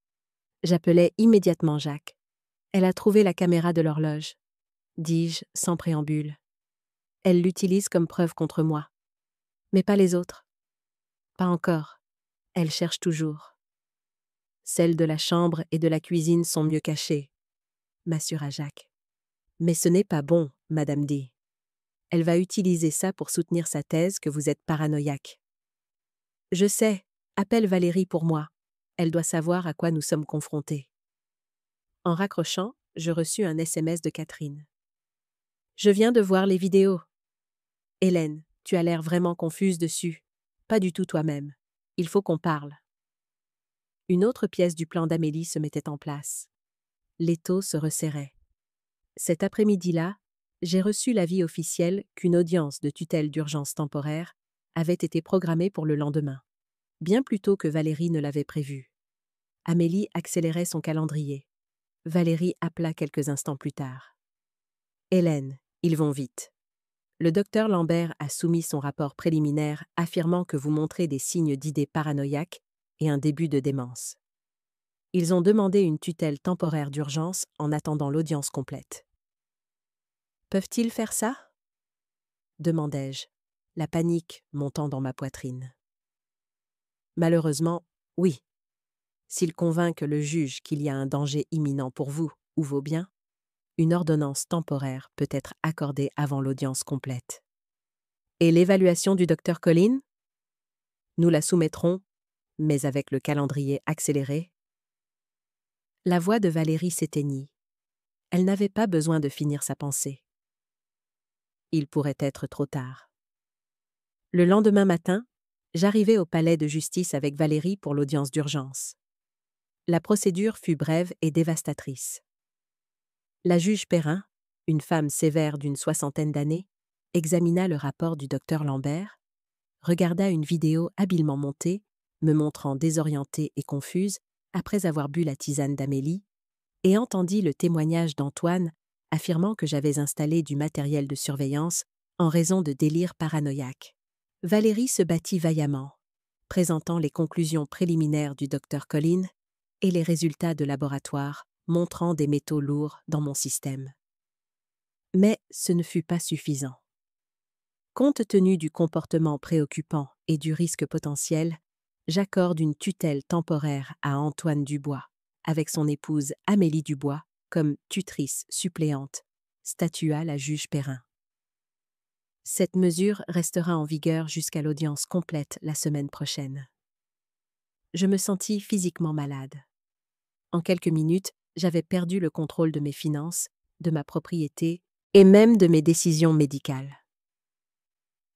J'appelai immédiatement Jacques. « Elle a trouvé la caméra de l'horloge, » dis-je sans préambule. « Elle l'utilise comme preuve contre moi. Mais pas les autres. » « Pas encore. Elle cherche toujours. » « Celles de la chambre et de la cuisine sont mieux cachées, » m'assura Jacques. « Mais ce n'est pas bon, Madame D. Elle va utiliser ça pour soutenir sa thèse que vous êtes paranoïaque. »« Je sais, appelle Valérie pour moi. Elle doit savoir à quoi nous sommes confrontés. » En raccrochant, je reçus un SMS de Catherine. « Je viens de voir les vidéos. Hélène, tu as l'air vraiment confuse dessus. Pas du tout toi-même. Il faut qu'on parle. » Une autre pièce du plan d'Amélie se mettait en place. L'étau se resserrait. Cet après-midi-là, j'ai reçu l'avis officiel qu'une audience de tutelle d'urgence temporaire avait été programmée pour le lendemain, bien plus tôt que Valérie ne l'avait prévu. Amélie accélérait son calendrier. Valérie appela quelques instants plus tard. « Hélène, ils vont vite. Le docteur Lambert a soumis son rapport préliminaire affirmant que vous montrez des signes d'idées paranoïaques et un début de démence. Ils ont demandé une tutelle temporaire d'urgence en attendant l'audience complète. »« Peuvent-ils faire ça ?» demandai-je, la panique montant dans ma poitrine. « Malheureusement, oui. S'ils convainquent le juge qu'il y a un danger imminent pour vous ou vos biens, une ordonnance temporaire peut être accordée avant l'audience complète. » « Et l'évaluation du docteur Colline ? » « Nous la soumettrons, mais avec le calendrier accéléré. La voix de Valérie s'éteignit. Elle n'avait pas besoin de finir sa pensée. Il pourrait être trop tard. Le lendemain matin, j'arrivai au palais de justice avec Valérie pour l'audience d'urgence. La procédure fut brève et dévastatrice. La juge Perrin, une femme sévère d'une 60aine d'années, examina le rapport du docteur Lambert, regarda une vidéo habilement montée, me montrant désorientée et confuse après avoir bu la tisane d'Amélie, et entendit le témoignage d'Antoine affirmant que j'avais installé du matériel de surveillance en raison de délires paranoïaques. Valérie se battit vaillamment, présentant les conclusions préliminaires du docteur Colline et les résultats de laboratoire montrant des métaux lourds dans mon système. Mais ce ne fut pas suffisant. Compte tenu du comportement préoccupant et du risque potentiel, j'accorde une tutelle temporaire à Antoine Dubois, avec son épouse Amélie Dubois, comme tutrice suppléante, statua la juge Perrin. Cette mesure restera en vigueur jusqu'à l'audience complète la semaine prochaine. Je me sentis physiquement malade. En quelques minutes, j'avais perdu le contrôle de mes finances, de ma propriété et même de mes décisions médicales.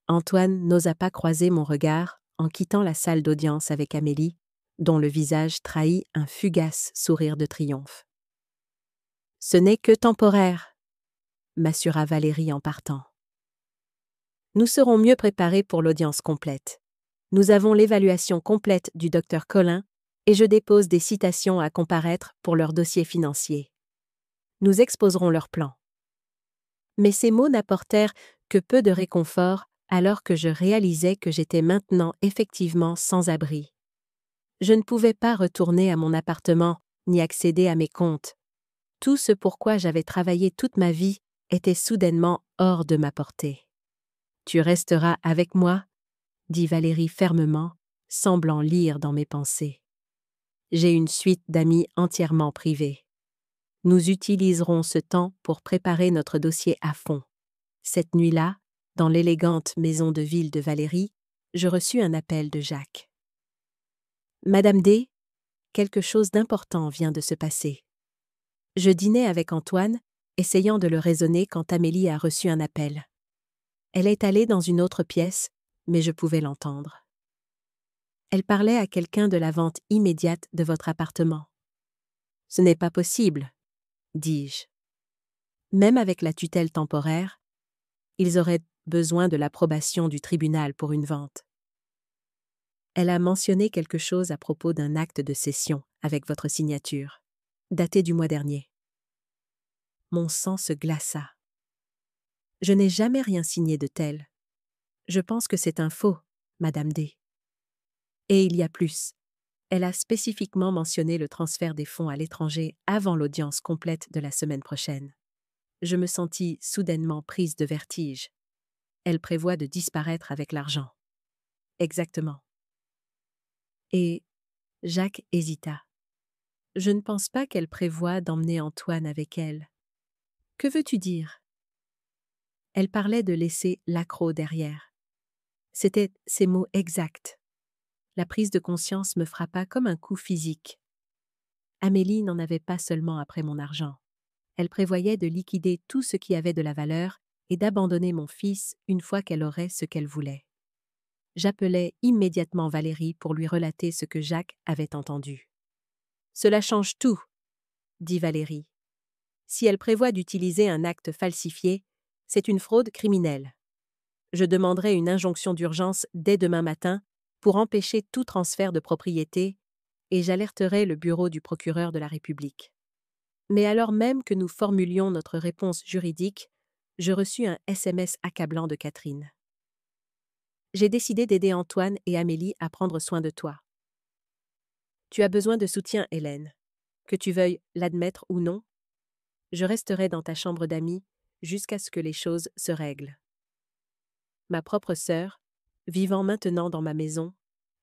Antoine n'osa pas croiser mon regard en quittant la salle d'audience avec Amélie, dont le visage trahit un fugace sourire de triomphe. « Ce n'est que temporaire », m'assura Valérie en partant. « Nous serons mieux préparés pour l'audience complète. Nous avons l'évaluation complète du docteur Collin et je dépose des citations à comparaître pour leur dossier financier. Nous exposerons leur plan. » Mais ces mots n'apportèrent que peu de réconfort alors que je réalisais que j'étais maintenant effectivement sans abri. Je ne pouvais pas retourner à mon appartement ni accéder à mes comptes. Tout ce pourquoi j'avais travaillé toute ma vie était soudainement hors de ma portée. « Tu resteras avec moi » dit Valérie fermement, semblant lire dans mes pensées. « J'ai une suite d'amis entièrement privés. Nous utiliserons ce temps pour préparer notre dossier à fond. Cette nuit-là, dans l'élégante maison de ville de Valérie, je reçus un appel de Jacques. « Madame D, quelque chose d'important vient de se passer. » Je dînais avec Antoine, essayant de le raisonner quand Amélie a reçu un appel. Elle est allée dans une autre pièce, mais je pouvais l'entendre. Elle parlait à quelqu'un de la vente immédiate de votre appartement. « Ce n'est pas possible, » dis-je. Même avec la tutelle temporaire, ils auraient besoin de l'approbation du tribunal pour une vente. Elle a mentionné quelque chose à propos d'un acte de cession avec votre signature, daté du mois dernier. Mon sang se glaça. Je n'ai jamais rien signé de tel. Je pense que c'est un faux, Madame D. Et il y a plus. Elle a spécifiquement mentionné le transfert des fonds à l'étranger avant l'audience complète de la semaine prochaine. Je me sentis soudainement prise de vertige. Elle prévoit de disparaître avec l'argent. Exactement. Et Jacques hésita. Je ne pense pas qu'elle prévoit d'emmener Antoine avec elle. Que veux-tu dire? Elle parlait de laisser l'accro derrière. C'étaient ces mots exacts. La prise de conscience me frappa comme un coup physique. Amélie n'en avait pas seulement après mon argent. Elle prévoyait de liquider tout ce qui avait de la valeur et d'abandonner mon fils une fois qu'elle aurait ce qu'elle voulait. J'appelai immédiatement Valérie pour lui relater ce que Jacques avait entendu. « Cela change tout, » dit Valérie. « Si elle prévoit d'utiliser un acte falsifié, c'est une fraude criminelle. Je demanderai une injonction d'urgence dès demain matin pour empêcher tout transfert de propriété et j'alerterai le bureau du procureur de la République. » Mais alors même que nous formulions notre réponse juridique, je reçus un SMS accablant de Catherine. « J'ai décidé d'aider Antoine et Amélie à prendre soin de toi. Tu as besoin de soutien, Hélène. Que tu veuilles l'admettre ou non, je resterai dans ta chambre d'amis jusqu'à ce que les choses se règlent. Ma propre sœur, vivant maintenant dans ma maison,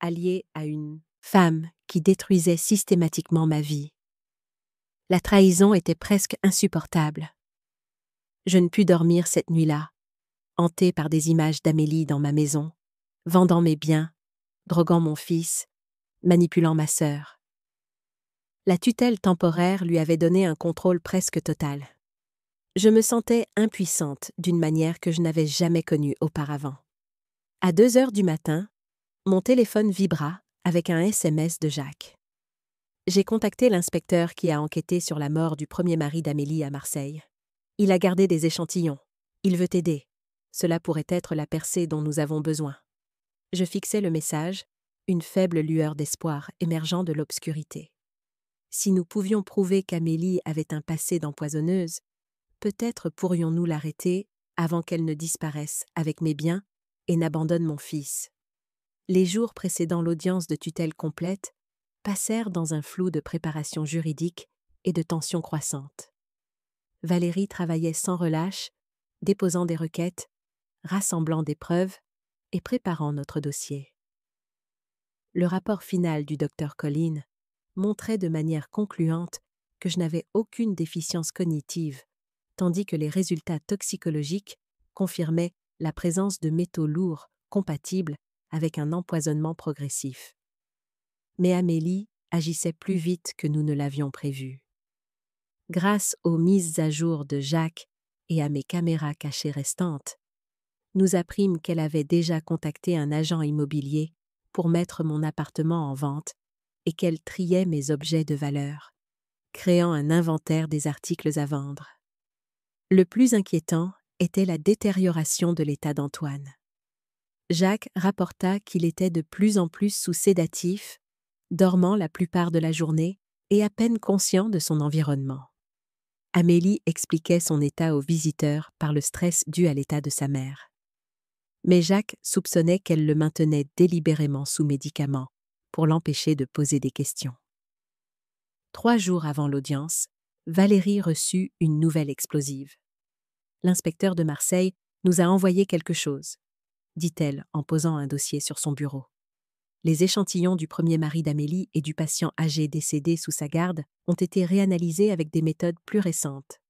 alliée à une femme qui détruisait systématiquement ma vie. La trahison était presque insupportable. Je ne pus dormir cette nuit-là, hantée par des images d'Amélie dans ma maison, vendant mes biens, droguant mon fils, manipulant ma sœur. La tutelle temporaire lui avait donné un contrôle presque total. Je me sentais impuissante d'une manière que je n'avais jamais connue auparavant. À 2 heures du matin, mon téléphone vibra avec un SMS de Jacques. J'ai contacté l'inspecteur qui a enquêté sur la mort du premier mari d'Amélie à Marseille. Il a gardé des échantillons. Il veut t'aider. Cela pourrait être la percée dont nous avons besoin. Je fixai le message, une faible lueur d'espoir émergeant de l'obscurité. Si nous pouvions prouver qu'Amélie avait un passé d'empoisonneuse, peut-être pourrions-nous l'arrêter avant qu'elle ne disparaisse avec mes biens et n'abandonne mon fils. Les jours précédant l'audience de tutelle complète passèrent dans un flou de préparation juridique et de tensions croissantes. Valérie travaillait sans relâche, déposant des requêtes, rassemblant des preuves et préparant notre dossier. Le rapport final du docteur Colline montrait de manière concluante que je n'avais aucune déficience cognitive, tandis que les résultats toxicologiques confirmaient la présence de métaux lourds compatibles avec un empoisonnement progressif. Mais Amélie agissait plus vite que nous ne l'avions prévu. Grâce aux mises à jour de Jacques et à mes caméras cachées restantes, nous apprîmes qu'elle avait déjà contacté un agent immobilier pour mettre mon appartement en vente et qu'elle triait mes objets de valeur, créant un inventaire des articles à vendre. Le plus inquiétant était la détérioration de l'état d'Antoine. Jacques rapporta qu'il était de plus en plus sous sédatifs, dormant la plupart de la journée et à peine conscient de son environnement. Amélie expliquait son état aux visiteurs par le stress dû à l'état de sa mère. Mais Jacques soupçonnait qu'elle le maintenait délibérément sous médicaments pour l'empêcher de poser des questions. 3 jours avant l'audience, Valérie reçut une nouvelle explosive. L'inspecteur de Marseille nous a envoyé quelque chose, dit-elle en posant un dossier sur son bureau. Les échantillons du premier mari d'Amélie et du patient âgé décédé sous sa garde ont été réanalysés avec des méthodes plus récentes.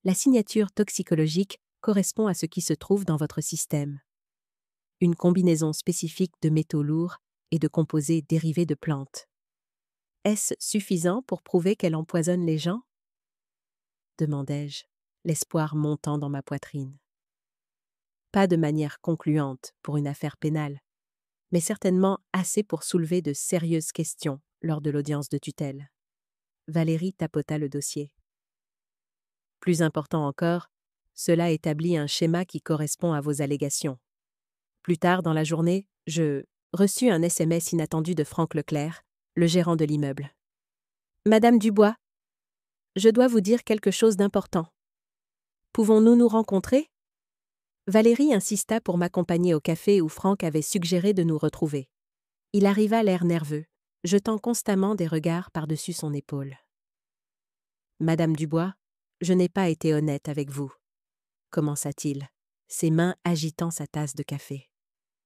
La signature toxicologique correspond à ce qui se trouve dans votre système. Une combinaison spécifique de métaux lourds et de composés dérivés de plantes. Est-ce suffisant pour prouver qu'elle empoisonne les gens ? Demandai-je, l'espoir montant dans ma poitrine. Pas de manière concluante pour une affaire pénale, mais certainement assez pour soulever de sérieuses questions lors de l'audience de tutelle. Valérie tapota le dossier. Plus important encore, cela établit un schéma qui correspond à vos allégations. Plus tard dans la journée, je reçus un SMS inattendu de Franck Leclerc, le gérant de l'immeuble. « Madame Dubois, je dois vous dire quelque chose d'important. Pouvons-nous nous rencontrer ?» Valérie insista pour m'accompagner au café où Franck avait suggéré de nous retrouver. Il arriva l'air nerveux, jetant constamment des regards par-dessus son épaule. « Madame Dubois, je n'ai pas été honnête avec vous, » commença-t-il, ses mains agitant sa tasse de café.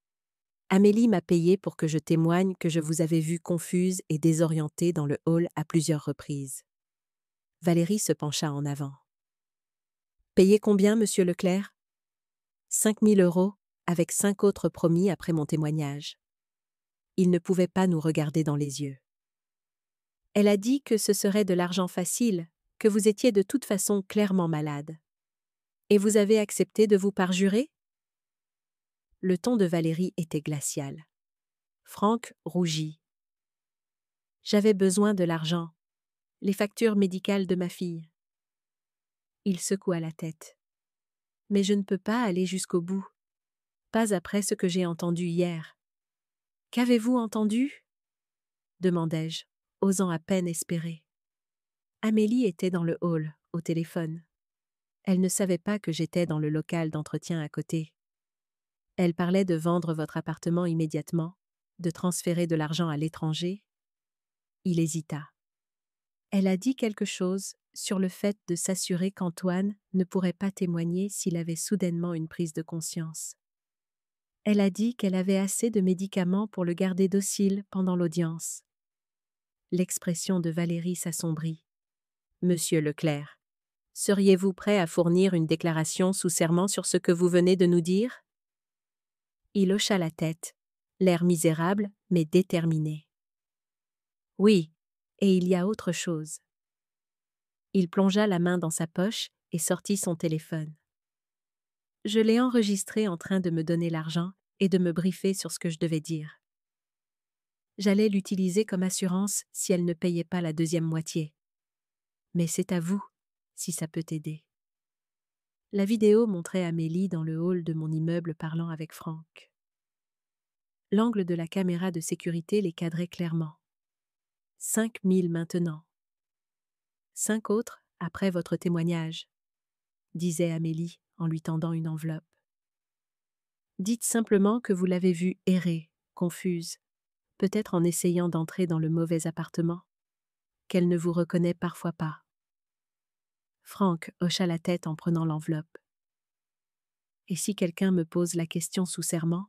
« Amélie m'a payé pour que je témoigne que je vous avais vue confuse et désorientée dans le hall à plusieurs reprises. » Valérie se pencha en avant. « Payé combien, monsieur Leclerc ? 5 000 € avec 5 autres promis après mon témoignage. » Il ne pouvait pas nous regarder dans les yeux. « Elle a dit que ce serait de l'argent facile, que vous étiez de toute façon clairement malade. Et vous avez accepté de vous parjurer ?» Le ton de Valérie était glacial. Franck rougit. « J'avais besoin de l'argent, les factures médicales de ma fille. » Il secoua la tête. « Mais je ne peux pas aller jusqu'au bout, pas après ce que j'ai entendu hier. »« Qu'avez-vous entendu ?» demandai-je, osant à peine espérer. Amélie était dans le hall, au téléphone. Elle ne savait pas que j'étais dans le local d'entretien à côté. Elle parlait de vendre votre appartement immédiatement, de transférer de l'argent à l'étranger. Il hésita. Elle a dit quelque chose sur le fait de s'assurer qu'Antoine ne pourrait pas témoigner s'il avait soudainement une prise de conscience. Elle a dit qu'elle avait assez de médicaments pour le garder docile pendant l'audience. L'expression de Valérie s'assombrit. « Monsieur Leclerc, seriez-vous prêt à fournir une déclaration sous serment sur ce que vous venez de nous dire ?» Il hocha la tête, l'air misérable mais déterminé. Oui, et il y a autre chose. Il plongea la main dans sa poche et sortit son téléphone. Je l'ai enregistré en train de me donner l'argent et de me briefer sur ce que je devais dire. J'allais l'utiliser comme assurance si elle ne payait pas la deuxième moitié. Mais c'est à vous, si ça peut t'aider. La vidéo montrait Amélie dans le hall de mon immeuble parlant avec Franck. L'angle de la caméra de sécurité les cadrait clairement. 5000 maintenant. 5 autres après votre témoignage, disait Amélie en lui tendant une enveloppe. Dites simplement que vous l'avez vue errer, confuse, peut-être en essayant d'entrer dans le mauvais appartement, qu'elle ne vous reconnaît parfois pas. Franck hocha la tête en prenant l'enveloppe. Et si quelqu'un me pose la question sous serment?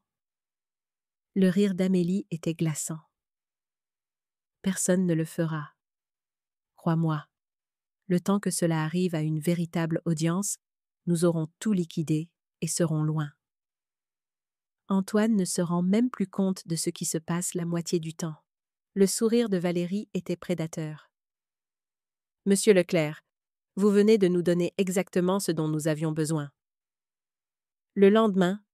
Le rire d'Amélie était glaçant. Personne ne le fera. Crois-moi, le temps que cela arrive à une véritable audience, nous aurons tout liquidé et serons loin. Antoine ne se rend même plus compte de ce qui se passe la moitié du temps. Le sourire de Valérie était prédateur. Monsieur Leclerc, vous venez de nous donner exactement ce dont nous avions besoin. Le lendemain,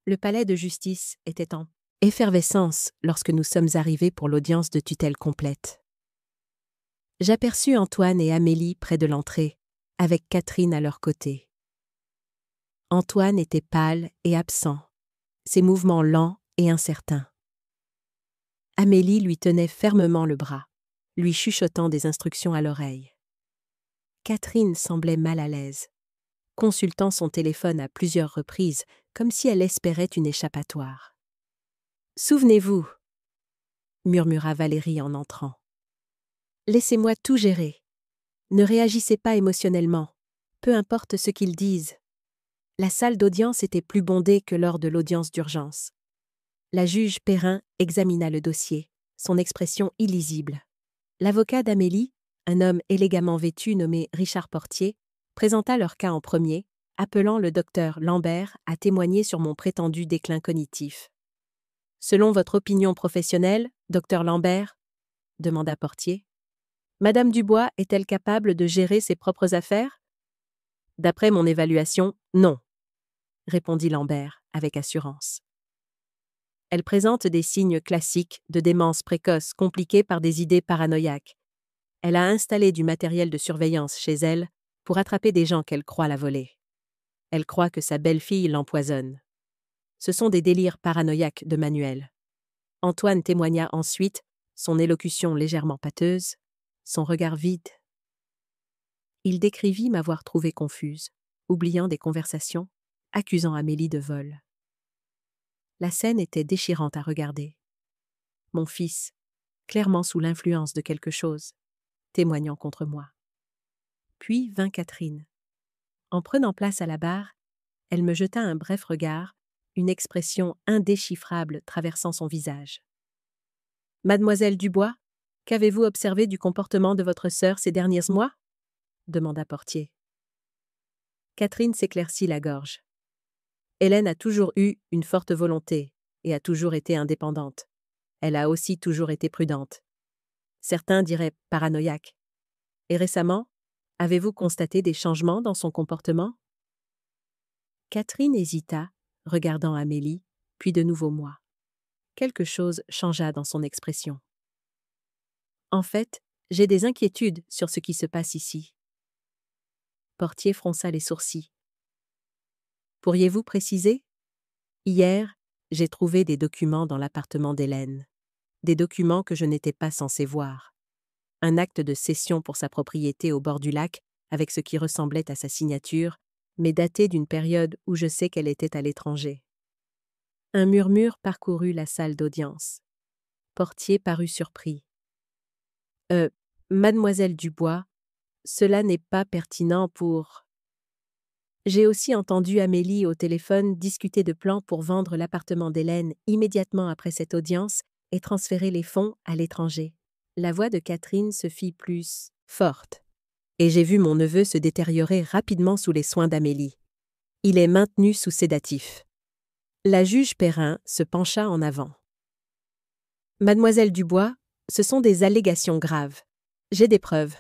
le palais de justice était en effervescence lorsque nous sommes arrivés pour l'audience de tutelle complète. J'aperçus Antoine et Amélie près de l'entrée, avec Catherine à leur côté. Antoine était pâle et absent, ses mouvements lents et incertains. Amélie lui tenait fermement le bras, lui chuchotant des instructions à l'oreille. Catherine semblait mal à l'aise, consultant son téléphone à plusieurs reprises, comme si elle espérait une échappatoire. « Souvenez-vous, » murmura Valérie en entrant. « Laissez-moi tout gérer. Ne réagissez pas émotionnellement, peu importe ce qu'ils disent. » La salle d'audience était plus bondée que lors de l'audience d'urgence. La juge Perrin examina le dossier, son expression illisible. L'avocat d'Amélie, un homme élégamment vêtu nommé Richard Portier, présenta leur cas en premier, appelant le docteur Lambert à témoigner sur mon prétendu déclin cognitif. « Selon votre opinion professionnelle, docteur Lambert ?» demanda Portier. « Madame Dubois est-elle capable de gérer ses propres affaires ?»« D'après mon évaluation, non, » répondit Lambert avec assurance. Elle présente des signes classiques de démence précoce compliquée par des idées paranoïaques. Elle a installé du matériel de surveillance chez elle pour attraper des gens qu'elle croit la voler. Elle croit que sa belle-fille l'empoisonne. Ce sont des délires paranoïaques de Manuel. Antoine témoigna ensuite, son élocution légèrement pâteuse, son regard vide. Il décrivit m'avoir trouvée confuse, oubliant des conversations, accusant Amélie de vol. La scène était déchirante à regarder. Mon fils, clairement sous l'influence de quelque chose, témoignant contre moi. Puis vint Catherine. En prenant place à la barre, elle me jeta un bref regard, une expression indéchiffrable traversant son visage. « Mademoiselle Dubois, qu'avez-vous observé du comportement de votre sœur ces derniers mois ?» demanda Portier. Catherine s'éclaircit la gorge. Hélène a toujours eu une forte volonté et a toujours été indépendante. Elle a aussi toujours été prudente. Certains diraient paranoïaque. Et récemment, avez-vous constaté des changements dans son comportement ? Catherine hésita, regardant Amélie, puis de nouveau moi. Quelque chose changea dans son expression. En fait, j'ai des inquiétudes sur ce qui se passe ici. Portier fronça les sourcils. Pourriez-vous préciser ? Hier, j'ai trouvé des documents dans l'appartement d'Hélène. Des documents que je n'étais pas censé voir. Un acte de cession pour sa propriété au bord du lac, avec ce qui ressemblait à sa signature, mais daté d'une période où je sais qu'elle était à l'étranger. Un murmure parcourut la salle d'audience. Portier parut surpris. Mademoiselle Dubois, cela n'est pas pertinent pour... » J'ai aussi entendu Amélie au téléphone discuter de plans pour vendre l'appartement d'Hélène immédiatement après cette audience et transférer les fonds à l'étranger. La voix de Catherine se fit plus forte. Et j'ai vu mon neveu se détériorer rapidement sous les soins d'Amélie. Il est maintenu sous sédatif. La juge Perrin se pencha en avant. « Mademoiselle Dubois, Ce sont des allégations graves. J'ai des preuves,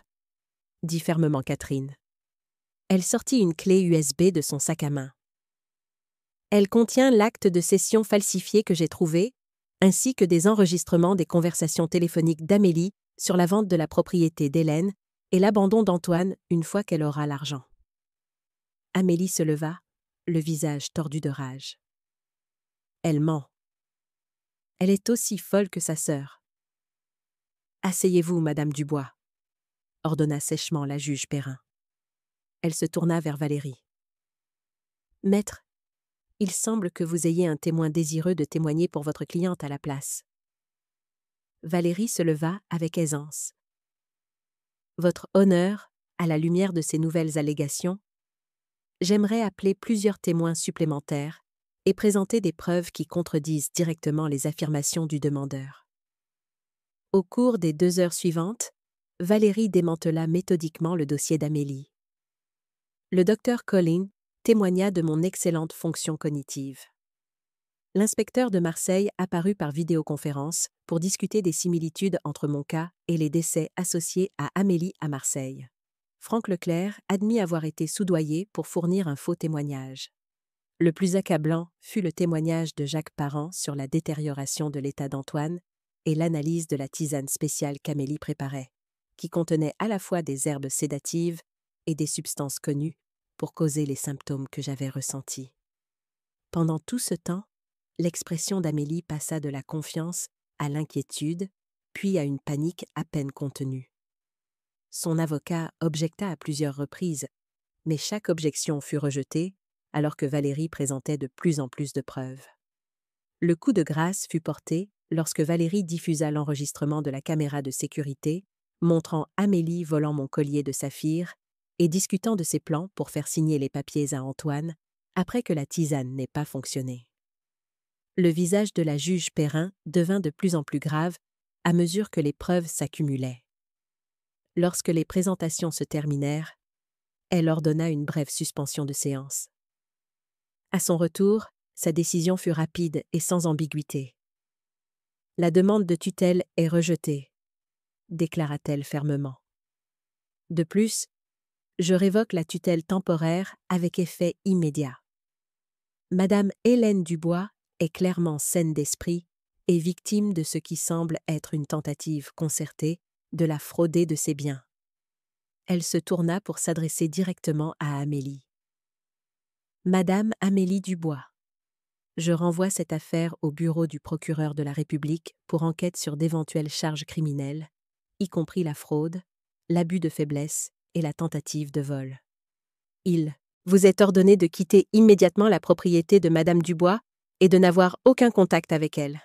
dit fermement Catherine. Elle sortit une clé USB de son sac à main. Elle contient l'acte de cession falsifié que j'ai trouvé, ainsi que des enregistrements des conversations téléphoniques d'Amélie sur la vente de la propriété d'Hélène et l'abandon d'Antoine une fois qu'elle aura l'argent. Amélie se leva, le visage tordu de rage. Elle ment. Elle est aussi folle que sa sœur. Asseyez-vous, Madame Dubois, ordonna sèchement la juge Perrin. Elle se tourna vers Valérie. Maître, il semble que vous ayez un témoin désireux de témoigner pour votre cliente à la place. Valérie se leva avec aisance. Votre honneur, à la lumière de ces nouvelles allégations, j'aimerais appeler plusieurs témoins supplémentaires et présenter des preuves qui contredisent directement les affirmations du demandeur. Au cours des 2 heures suivantes, Valérie démantela méthodiquement le dossier d'Amélie. Le docteur Collin témoigna de mon excellente fonction cognitive. L'inspecteur de Marseille apparut par vidéoconférence pour discuter des similitudes entre mon cas et les décès associés à Amélie à Marseille. Franck Leclerc admit avoir été soudoyé pour fournir un faux témoignage. Le plus accablant fut le témoignage de Jacques Parent sur la détérioration de l'état d'Antoine et l'analyse de la tisane spéciale qu'Amélie préparait, qui contenait à la fois des herbes sédatives et des substances connues pour causer les symptômes que j'avais ressentis. Pendant tout ce temps, l'expression d'Amélie passa de la confiance à l'inquiétude, puis à une panique à peine contenue. Son avocat objecta à plusieurs reprises, mais chaque objection fut rejetée, alors que Valérie présentait de plus en plus de preuves. Le coup de grâce fut porté lorsque Valérie diffusa l'enregistrement de la caméra de sécurité, montrant Amélie volant mon collier de saphir et discutant de ses plans pour faire signer les papiers à Antoine, après que la tisane n'ait pas fonctionné. Le visage de la juge Perrin devint de plus en plus grave à mesure que les preuves s'accumulaient. Lorsque les présentations se terminèrent, elle ordonna une brève suspension de séance. À son retour, sa décision fut rapide et sans ambiguïté. « La demande de tutelle est rejetée », déclara-t-elle fermement. De plus, je révoque la tutelle temporaire avec effet immédiat. Madame Hélène Dubois est clairement saine d'esprit et victime de ce qui semble être une tentative concertée de la frauder de ses biens. Elle se tourna pour s'adresser directement à Amélie. Madame Amélie Dubois, je renvoie cette affaire au bureau du procureur de la République pour enquête sur d'éventuelles charges criminelles, y compris la fraude, l'abus de faiblesse et la tentative de vol. Il vous est ordonné de quitter immédiatement la propriété de Madame Dubois et de n'avoir aucun contact avec elle.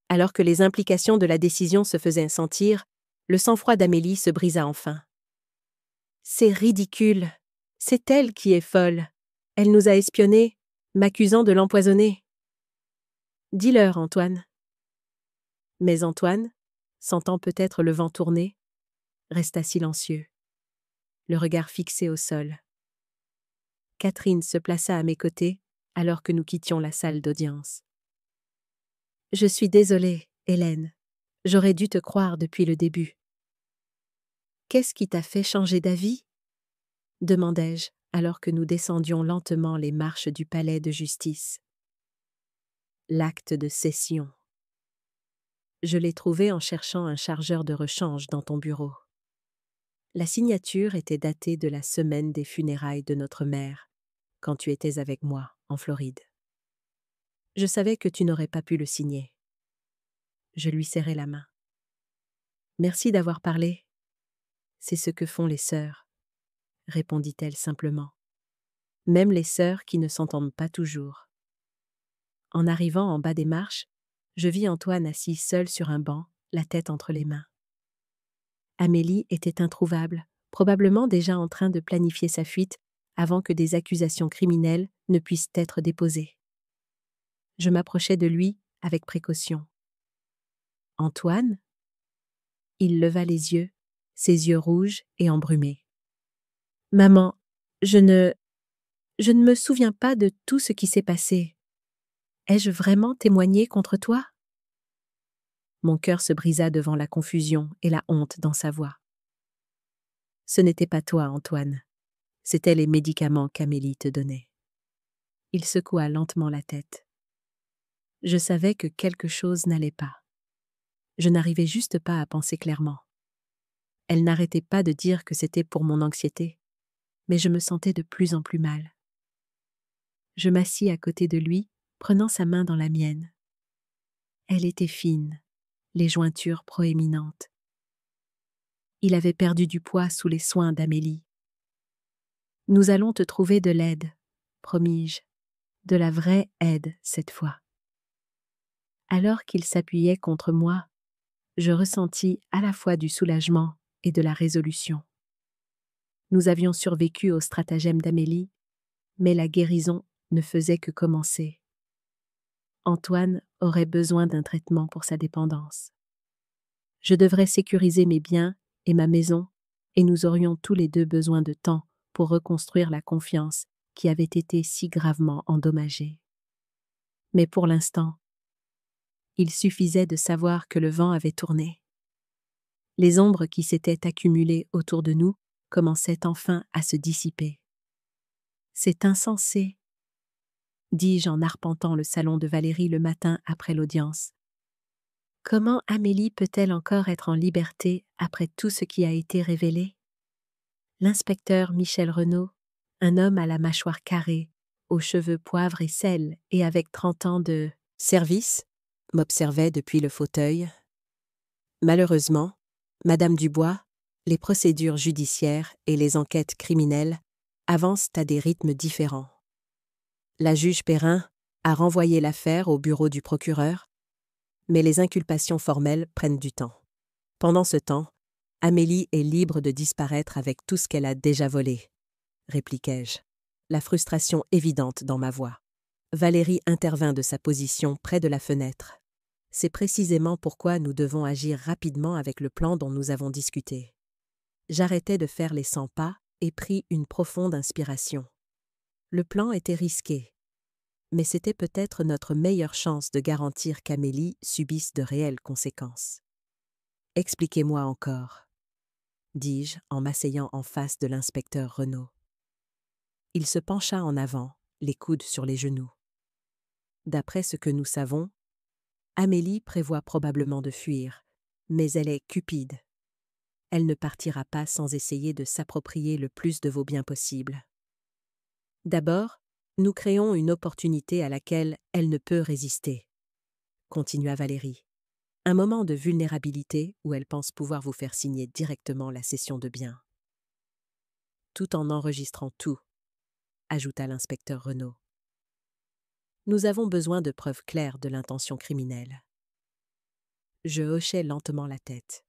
Alors que les implications de la décision se faisaient sentir, le sang-froid d'Amélie se brisa enfin. C'est ridicule. C'est elle qui est folle. Elle nous a espionnés, m'accusant de l'empoisonner. Dis-leur, Antoine. Mais Antoine, sentant peut-être le vent tourner, resta silencieux, le regard fixé au sol. Catherine se plaça à mes côtés alors que nous quittions la salle d'audience. « Je suis désolée, Hélène. J'aurais dû te croire depuis le début. »« Qu'est-ce qui t'a fait changer d'avis ?» demandai-je alors que nous descendions lentement les marches du palais de justice. L'acte de cession. Je l'ai trouvé en cherchant un chargeur de rechange dans ton bureau. La signature était datée de la semaine des funérailles de notre mère, quand tu étais avec moi en Floride. Je savais que tu n'aurais pas pu le signer. Je lui serrai la main. Merci d'avoir parlé. C'est ce que font les sœurs, répondit-elle simplement. Même les sœurs qui ne s'entendent pas toujours. En arrivant en bas des marches, je vis Antoine assis seul sur un banc, la tête entre les mains. Amélie était introuvable, probablement déjà en train de planifier sa fuite avant que des accusations criminelles ne puissent être déposées. Je m'approchai de lui avec précaution. « Antoine ?» Il leva les yeux, ses yeux rouges et embrumés. « Maman, je ne me souviens pas de tout ce qui s'est passé. Ai-je vraiment témoigné contre toi ?» Mon cœur se brisa devant la confusion et la honte dans sa voix. Ce n'était pas toi, Antoine. C'étaient les médicaments qu'Amélie te donnait. Il secoua lentement la tête. Je savais que quelque chose n'allait pas. Je n'arrivais juste pas à penser clairement. Elle n'arrêtait pas de dire que c'était pour mon anxiété, mais je me sentais de plus en plus mal. Je m'assis à côté de lui, prenant sa main dans la mienne. Elle était fine, les jointures proéminentes. Il avait perdu du poids sous les soins d'Amélie. Nous allons te trouver de l'aide, promis-je, de la vraie aide cette fois. Alors qu'il s'appuyait contre moi, je ressentis à la fois du soulagement et de la résolution. Nous avions survécu au stratagème d'Amélie, mais la guérison ne faisait que commencer. Antoine aurait besoin d'un traitement pour sa dépendance. Je devrais sécuriser mes biens et ma maison, et nous aurions tous les deux besoin de temps pour reconstruire la confiance qui avait été si gravement endommagée. Mais pour l'instant, il suffisait de savoir que le vent avait tourné. Les ombres qui s'étaient accumulées autour de nous commençaient enfin à se dissiper. C'est insensé, dis-je en arpentant le salon de Valérie le matin après l'audience. Comment Amélie peut-elle encore être en liberté après tout ce qui a été révélé? L'inspecteur Michel Renaud, un homme à la mâchoire carrée, aux cheveux poivre et sel et avec 30 ans de service, m'observait depuis le fauteuil. Malheureusement, Madame Dubois, les procédures judiciaires et les enquêtes criminelles avancent à des rythmes différents. La juge Perrin a renvoyé l'affaire au bureau du procureur, mais les inculpations formelles prennent du temps. Pendant ce temps, Amélie est libre de disparaître avec tout ce qu'elle a déjà volé, répliquai-je, la frustration évidente dans ma voix. Valérie intervint de sa position près de la fenêtre. C'est précisément pourquoi nous devons agir rapidement avec le plan dont nous avons discuté. J'arrêtai de faire les 100 pas et pris une profonde inspiration. Le plan était risqué, mais c'était peut-être notre meilleure chance de garantir qu'Amélie subisse de réelles conséquences. « Expliquez-moi encore, » dis-je en m'asseyant en face de l'inspecteur Renaud. Il se pencha en avant, les coudes sur les genoux. D'après ce que nous savons, Amélie prévoit probablement de fuir, mais elle est cupide. Elle ne partira pas sans essayer de s'approprier le plus de vos biens possible. D'abord, nous créons une opportunité à laquelle elle ne peut résister, continua Valérie. Un moment de vulnérabilité où elle pense pouvoir vous faire signer directement la cession de biens. Tout en enregistrant tout, ajouta l'inspecteur Renaud. Nous avons besoin de preuves claires de l'intention criminelle. Je hochai lentement la tête.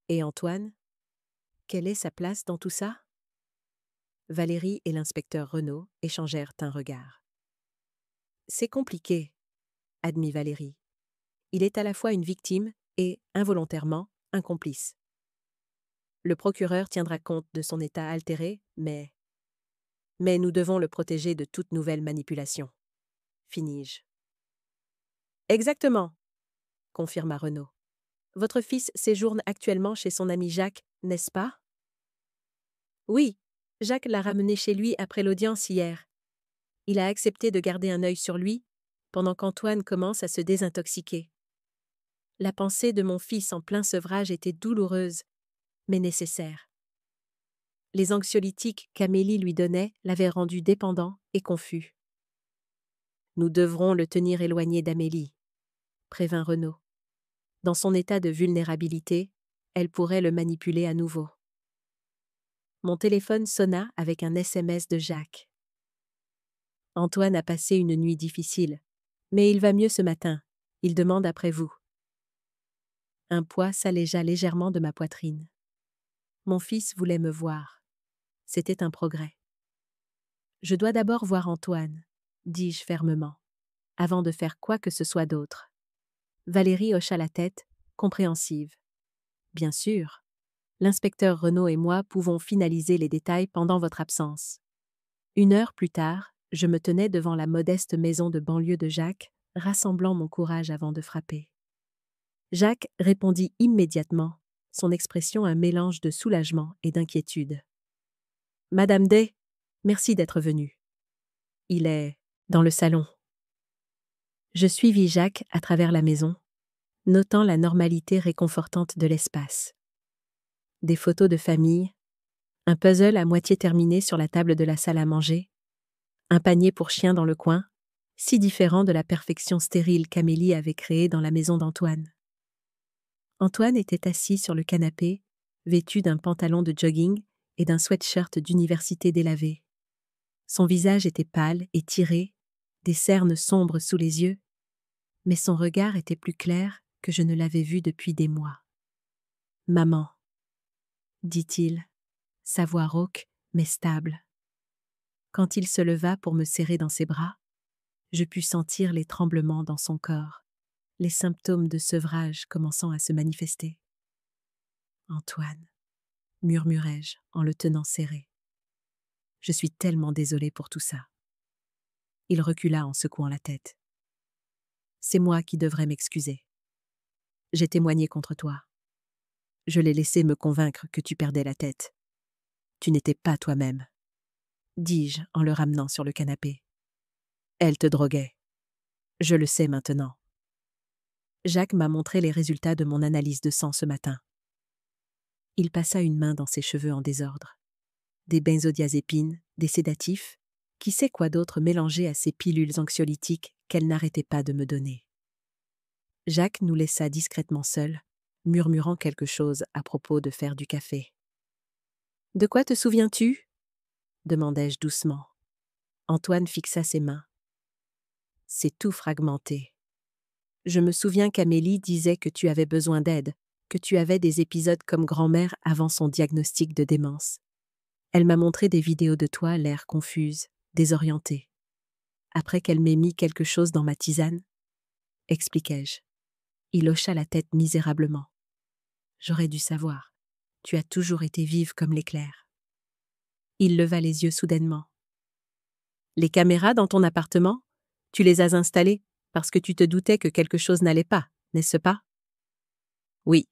Et Antoine? Quelle est sa place dans tout ça? Valérie et l'inspecteur Renaud échangèrent un regard. C'est compliqué, admit Valérie. Il est à la fois une victime et, involontairement, un complice. Le procureur tiendra compte de son état altéré, mais nous devons le protéger de toute nouvelle manipulation. Finis-je. Exactement, confirma Renaud. Votre fils séjourne actuellement chez son ami Jacques, n'est-ce pas? Oui, Jacques l'a ramené chez lui après l'audience hier. Il a accepté de garder un œil sur lui, pendant qu'Antoine commence à se désintoxiquer. La pensée de mon fils en plein sevrage était douloureuse, mais nécessaire. Les anxiolytiques qu'Amélie lui donnait l'avaient rendu dépendant et confus. Nous devrons le tenir éloigné d'Amélie, prévint Renaud. Dans son état de vulnérabilité, elle pourrait le manipuler à nouveau. Mon téléphone sonna avec un SMS de Jacques. Antoine a passé une nuit difficile, mais il va mieux ce matin. Il demande après vous. Un poids s'allégea légèrement de ma poitrine. Mon fils voulait me voir. C'était un progrès. Je dois d'abord voir Antoine, dis-je fermement, avant de faire quoi que ce soit d'autre. Valérie hocha la tête, compréhensive. Bien sûr, l'inspecteur Renaud et moi pouvons finaliser les détails pendant votre absence. 1 heure plus tard, je me tenais devant la modeste maison de banlieue de Jacques, rassemblant mon courage avant de frapper. Jacques répondit immédiatement, son expression un mélange de soulagement et d'inquiétude. « Madame Day, merci d'être venue. Il est dans le salon. » Je suivis Jacques à travers la maison, notant la normalité réconfortante de l'espace. Des photos de famille, un puzzle à moitié terminé sur la table de la salle à manger, un panier pour chien dans le coin, si différent de la perfection stérile qu'Amélie avait créée dans la maison d'Antoine. Antoine était assis sur le canapé, vêtu d'un pantalon de jogging et d'un sweatshirt d'université délavé. Son visage était pâle et tiré, des cernes sombres sous les yeux, mais son regard était plus clair que je ne l'avais vu depuis des mois. « Maman, » dit-il, sa voix rauque mais stable. Quand il se leva pour me serrer dans ses bras, je pus sentir les tremblements dans son corps, les symptômes de sevrage commençant à se manifester. « Antoine, » murmurai-je en le tenant serré. « Je suis tellement désolée pour tout ça. » Il recula en secouant la tête. « C'est moi qui devrais m'excuser. J'ai témoigné contre toi. Je l'ai laissé me convaincre que tu perdais la tête. Tu n'étais pas toi-même, » dis-je en le ramenant sur le canapé. Elle te droguait. Je le sais maintenant. Jacques m'a montré les résultats de mon analyse de sang ce matin. Il passa une main dans ses cheveux en désordre. Des benzodiazépines, des sédatifs, qui sait quoi d'autre mélangés à ces pilules anxiolytiques qu'elle n'arrêtait pas de me donner. Jacques nous laissa discrètement seuls, murmurant quelque chose à propos de faire du café. « De quoi te souviens-tu » demandai-je doucement. Antoine fixa ses mains. « C'est tout fragmenté. Je me souviens qu'Amélie disait que tu avais besoin d'aide, que tu avais des épisodes comme grand-mère avant son diagnostic de démence. Elle m'a montré des vidéos de toi, l'air confuse, désorientée. Après qu'elle m'ait mis quelque chose dans ma tisane, expliquai-je. Il hocha la tête misérablement. J'aurais dû savoir. Tu as toujours été vive comme l'éclair. Il leva les yeux soudainement. Les caméras dans ton appartement, tu les as installées parce que tu te doutais que quelque chose n'allait pas, n'est-ce pas? Oui.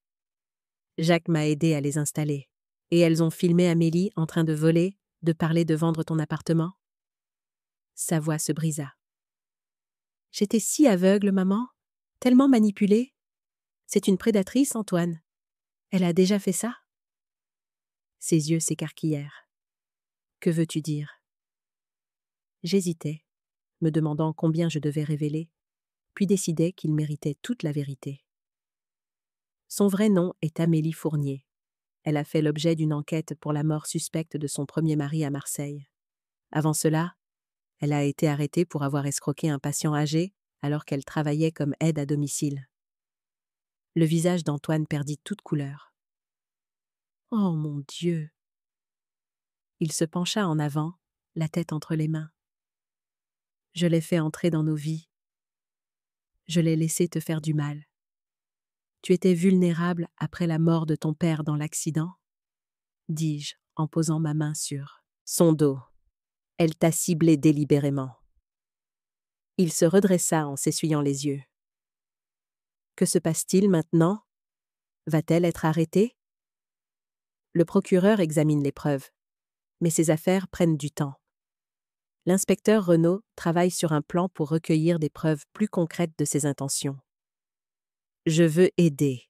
Jacques m'a aidé à les installer. Et elles ont filmé Amélie en train de voler, de parler de vendre ton appartement? Sa voix se brisa. J'étais si aveugle, maman, tellement manipulée. C'est une prédatrice, Antoine. Elle a déjà fait ça? Ses yeux s'écarquillèrent. Que veux-tu dire? J'hésitais, me demandant combien je devais révéler, puis décidai qu'il méritait toute la vérité. Son vrai nom est Amélie Fournier. Elle a fait l'objet d'une enquête pour la mort suspecte de son premier mari à Marseille. Avant cela, elle a été arrêtée pour avoir escroqué un patient âgé alors qu'elle travaillait comme aide à domicile. Le visage d'Antoine perdit toute couleur. « Oh mon Dieu !» Il se pencha en avant, la tête entre les mains. « Je l'ai fait entrer dans nos vies. Je l'ai laissé te faire du mal. Tu étais vulnérable après la mort de ton père dans l'accident, » dis-je en posant ma main sur son dos. Elle t'a ciblé délibérément. Il se redressa en s'essuyant les yeux. Que se passe-t-il maintenant? Va-t-elle être arrêtée? Le procureur examine les preuves, mais ces affaires prennent du temps. L'inspecteur Renaud travaille sur un plan pour recueillir des preuves plus concrètes de ses intentions. Je veux aider,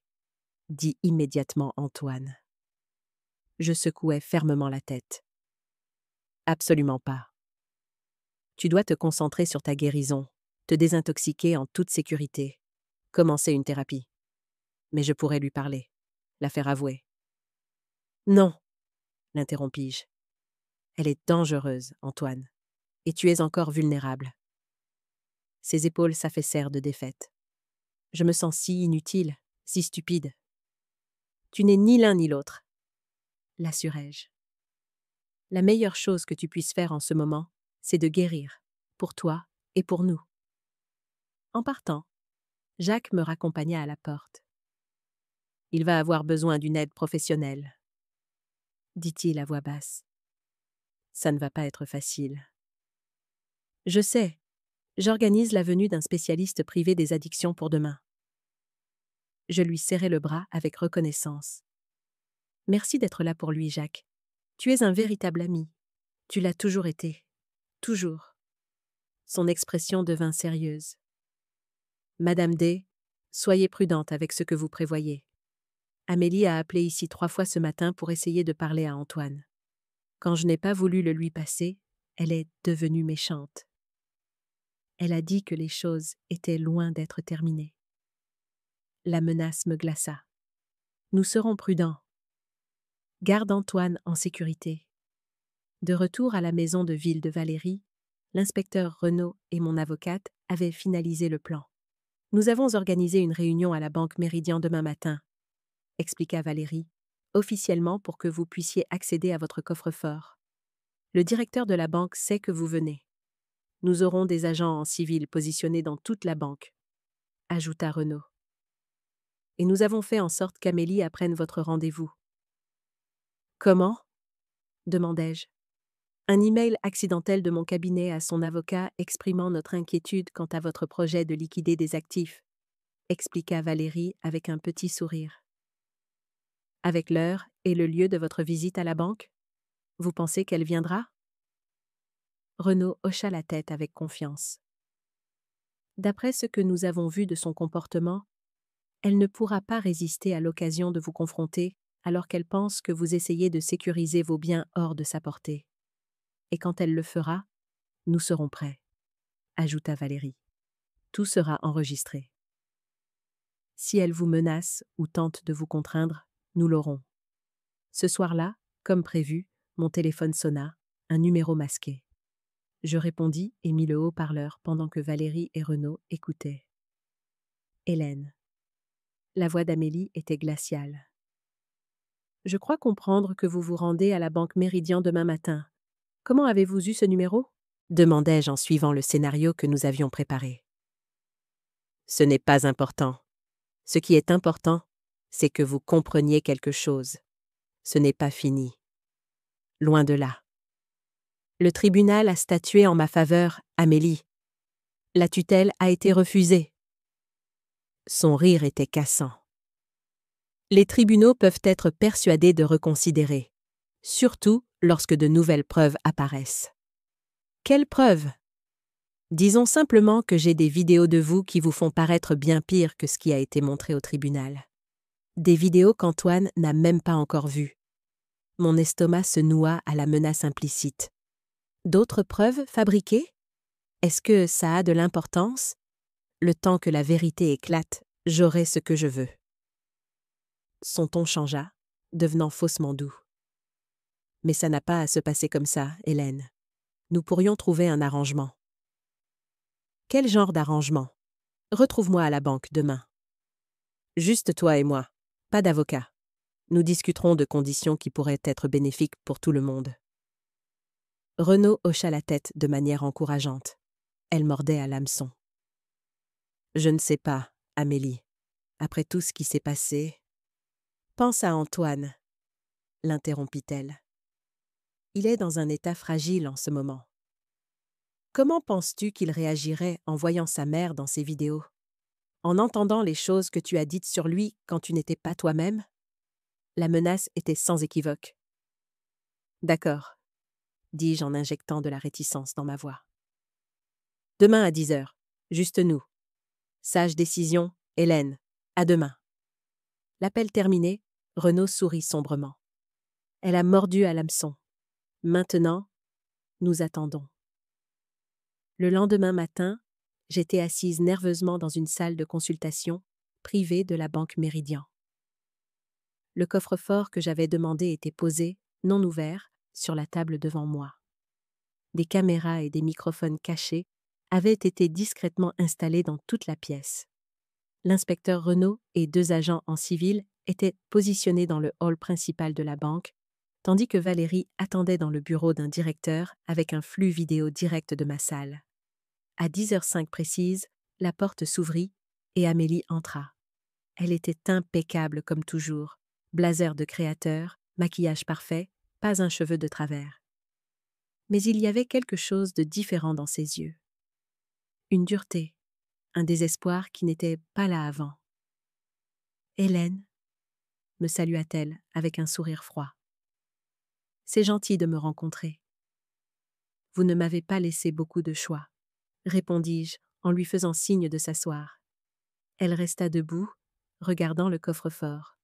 dit immédiatement Antoine. Je secouai fermement la tête. Absolument pas. Tu dois te concentrer sur ta guérison, te désintoxiquer en toute sécurité, commencer une thérapie. Mais je pourrais lui parler, la faire avouer. Non, l'interrompis-je. Elle est dangereuse, Antoine, et tu es encore vulnérable. Ses épaules s'affaissèrent de défaite. Je me sens si inutile, si stupide. Tu n'es ni l'un ni l'autre, l'assurai-je. La meilleure chose que tu puisses faire en ce moment, c'est de guérir, pour toi et pour nous. En partant, Jacques me raccompagna à la porte. Il va avoir besoin d'une aide professionnelle, dit-il à voix basse. Ça ne va pas être facile. Je sais, j'organise la venue d'un spécialiste privé des addictions pour demain. Je lui serrai le bras avec reconnaissance. Merci d'être là pour lui, Jacques. Tu es un véritable ami. Tu l'as toujours été. Toujours. Son expression devint sérieuse. Madame D, soyez prudente avec ce que vous prévoyez. Amélie a appelé ici 3 fois ce matin pour essayer de parler à Antoine. Quand je n'ai pas voulu le lui passer, elle est devenue méchante. Elle a dit que les choses étaient loin d'être terminées. La menace me glaça. Nous serons prudents. Garde Antoine en sécurité. De retour à la maison de ville de Valérie, l'inspecteur Renaud et mon avocate avaient finalisé le plan. Nous avons organisé une réunion à la Banque Méridien demain matin, expliqua Valérie, officiellement pour que vous puissiez accéder à votre coffre-fort. Le directeur de la banque sait que vous venez. Nous aurons des agents en civil positionnés dans toute la banque, ajouta Renaud. Et nous avons fait en sorte qu'Amélie apprenne votre rendez-vous. Comment ? Demandai-je. Un email accidentel de mon cabinet à son avocat exprimant notre inquiétude quant à votre projet de liquider des actifs, expliqua Valérie avec un petit sourire. Avec l'heure et le lieu de votre visite à la banque, vous pensez qu'elle viendra ? Renaud hocha la tête avec confiance. D'après ce que nous avons vu de son comportement, elle ne pourra pas résister à l'occasion de vous confronter alors qu'elle pense que vous essayez de sécuriser vos biens hors de sa portée. Et quand elle le fera, nous serons prêts, ajouta Valérie. Tout sera enregistré. Si elle vous menace ou tente de vous contraindre, nous l'aurons. Ce soir-là, comme prévu, mon téléphone sonna, un numéro masqué. Je répondis et mis le haut-parleur pendant que Valérie et Renaud écoutaient. Hélène. La voix d'Amélie était glaciale. Je crois comprendre que vous vous rendez à la Banque Méridien demain matin. Comment avez-vous eu ce numéro ? Demandai-je en suivant le scénario que nous avions préparé. Ce n'est pas important. Ce qui est important, c'est que vous compreniez quelque chose. Ce n'est pas fini. Loin de là. Le tribunal a statué en ma faveur, Amélie. La tutelle a été refusée. Son rire était cassant. Les tribunaux peuvent être persuadés de reconsidérer, surtout lorsque de nouvelles preuves apparaissent. Quelles preuves ? Disons simplement que j'ai des vidéos de vous qui vous font paraître bien pire que ce qui a été montré au tribunal. Des vidéos qu'Antoine n'a même pas encore vues. Mon estomac se noua à la menace implicite. D'autres preuves fabriquées ? Est-ce que ça a de l'importance ? Le temps que la vérité éclate, j'aurai ce que je veux. Son ton changea, devenant faussement doux. Mais ça n'a pas à se passer comme ça, Hélène. Nous pourrions trouver un arrangement. Quel genre d'arrangement ? Retrouve-moi à la banque demain. Juste toi et moi, pas d'avocat. Nous discuterons de conditions qui pourraient être bénéfiques pour tout le monde. Renaud hocha la tête de manière encourageante. Elle mordait à l'hameçon. Je ne sais pas, Amélie. Après tout ce qui s'est passé... Pense à Antoine, l'interrompit-elle. Il est dans un état fragile en ce moment. Comment penses-tu qu'il réagirait en voyant sa mère dans ses vidéos ? En entendant les choses que tu as dites sur lui quand tu n'étais pas toi-même ? La menace était sans équivoque. D'accord, dis-je en injectant de la réticence dans ma voix. Demain à 10h, juste nous. Sage décision, Hélène. À demain. L'appel terminé, Renaud sourit sombrement. Elle a mordu à l'hameçon. Maintenant, nous attendons. Le lendemain matin, j'étais assise nerveusement dans une salle de consultation privée de la Banque Méridien. Le coffre-fort que j'avais demandé était posé, non ouvert, sur la table devant moi. Des caméras et des microphones cachés avaient été discrètement installés dans toute la pièce. L'inspecteur Renaud et 2 agents en civil étaient positionnés dans le hall principal de la banque, tandis que Valérie attendait dans le bureau d'un directeur avec un flux vidéo direct de ma salle. À 10h05 précise, la porte s'ouvrit et Amélie entra. Elle était impeccable comme toujours, blazer de créateur, maquillage parfait, pas un cheveu de travers. Mais il y avait quelque chose de différent dans ses yeux. Une dureté, un désespoir qui n'était pas là avant. Hélène, me salua-t-elle avec un sourire froid. C'est gentil de me rencontrer. Vous ne m'avez pas laissé beaucoup de choix, répondis-je en lui faisant signe de s'asseoir. Elle resta debout, regardant le coffre-fort.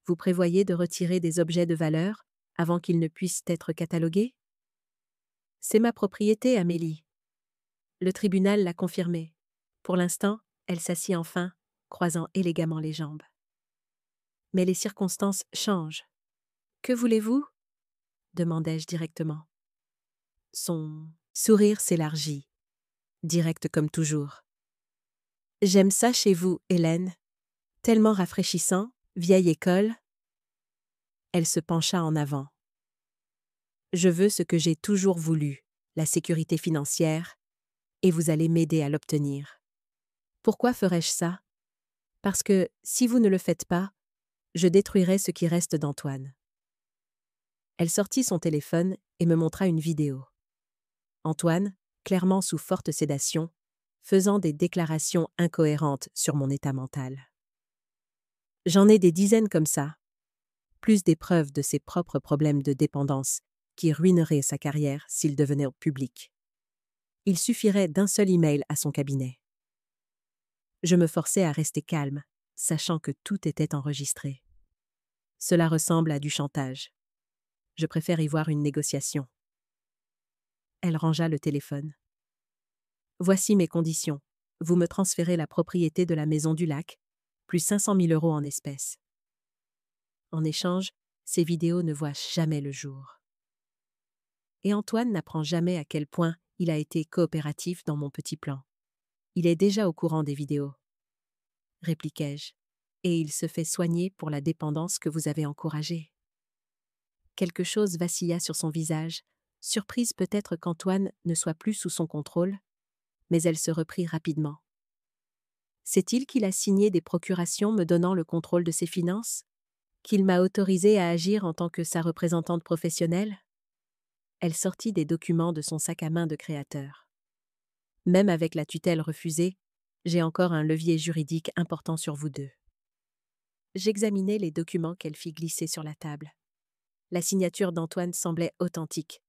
Vous prévoyez de retirer des objets de valeur avant qu'ils ne puissent être catalogués? C'est ma propriété, Amélie. Le tribunal l'a confirmé. Pour l'instant, elle s'assit enfin, croisant élégamment les jambes. Mais les circonstances changent. Que voulez-vous? Demandai-je directement. Son sourire s'élargit, direct comme toujours. J'aime ça chez vous, Hélène. Tellement rafraîchissant, vieille école. Elle se pencha en avant. Je veux ce que j'ai toujours voulu, la sécurité financière, et vous allez m'aider à l'obtenir. Pourquoi ferais-je ça? Parce que, si vous ne le faites pas, je détruirai ce qui reste d'Antoine. Elle sortit son téléphone et me montra une vidéo. Antoine, clairement sous forte sédation, faisant des déclarations incohérentes sur mon état mental. J'en ai des dizaines comme ça, plus des preuves de ses propres problèmes de dépendance qui ruineraient sa carrière s'il devenait public. Il suffirait d'un seul email à son cabinet. Je me forçais à rester calme, sachant que tout était enregistré. Cela ressemble à du chantage. Je préfère y voir une négociation. Elle rangea le téléphone. Voici mes conditions. Vous me transférez la propriété de la maison du lac, plus 500 000 € en espèces. En échange, ces vidéos ne voient jamais le jour. Et Antoine n'apprend jamais à quel point il a été coopératif dans mon petit plan. Il est déjà au courant des vidéos, répliquai-je, et il se fait soigner pour la dépendance que vous avez encouragée. Quelque chose vacilla sur son visage, surprise peut-être qu'Antoine ne soit plus sous son contrôle, mais elle se reprit rapidement. C'est-il qu'il a signé des procurations me donnant le contrôle de ses finances? Qu'il m'a autorisé à agir en tant que sa représentante professionnelle? Elle sortit des documents de son sac à main de créateur. Même avec la tutelle refusée, j'ai encore un levier juridique important sur vous deux. J'examinai les documents qu'elle fit glisser sur la table. La signature d'Antoine semblait authentique,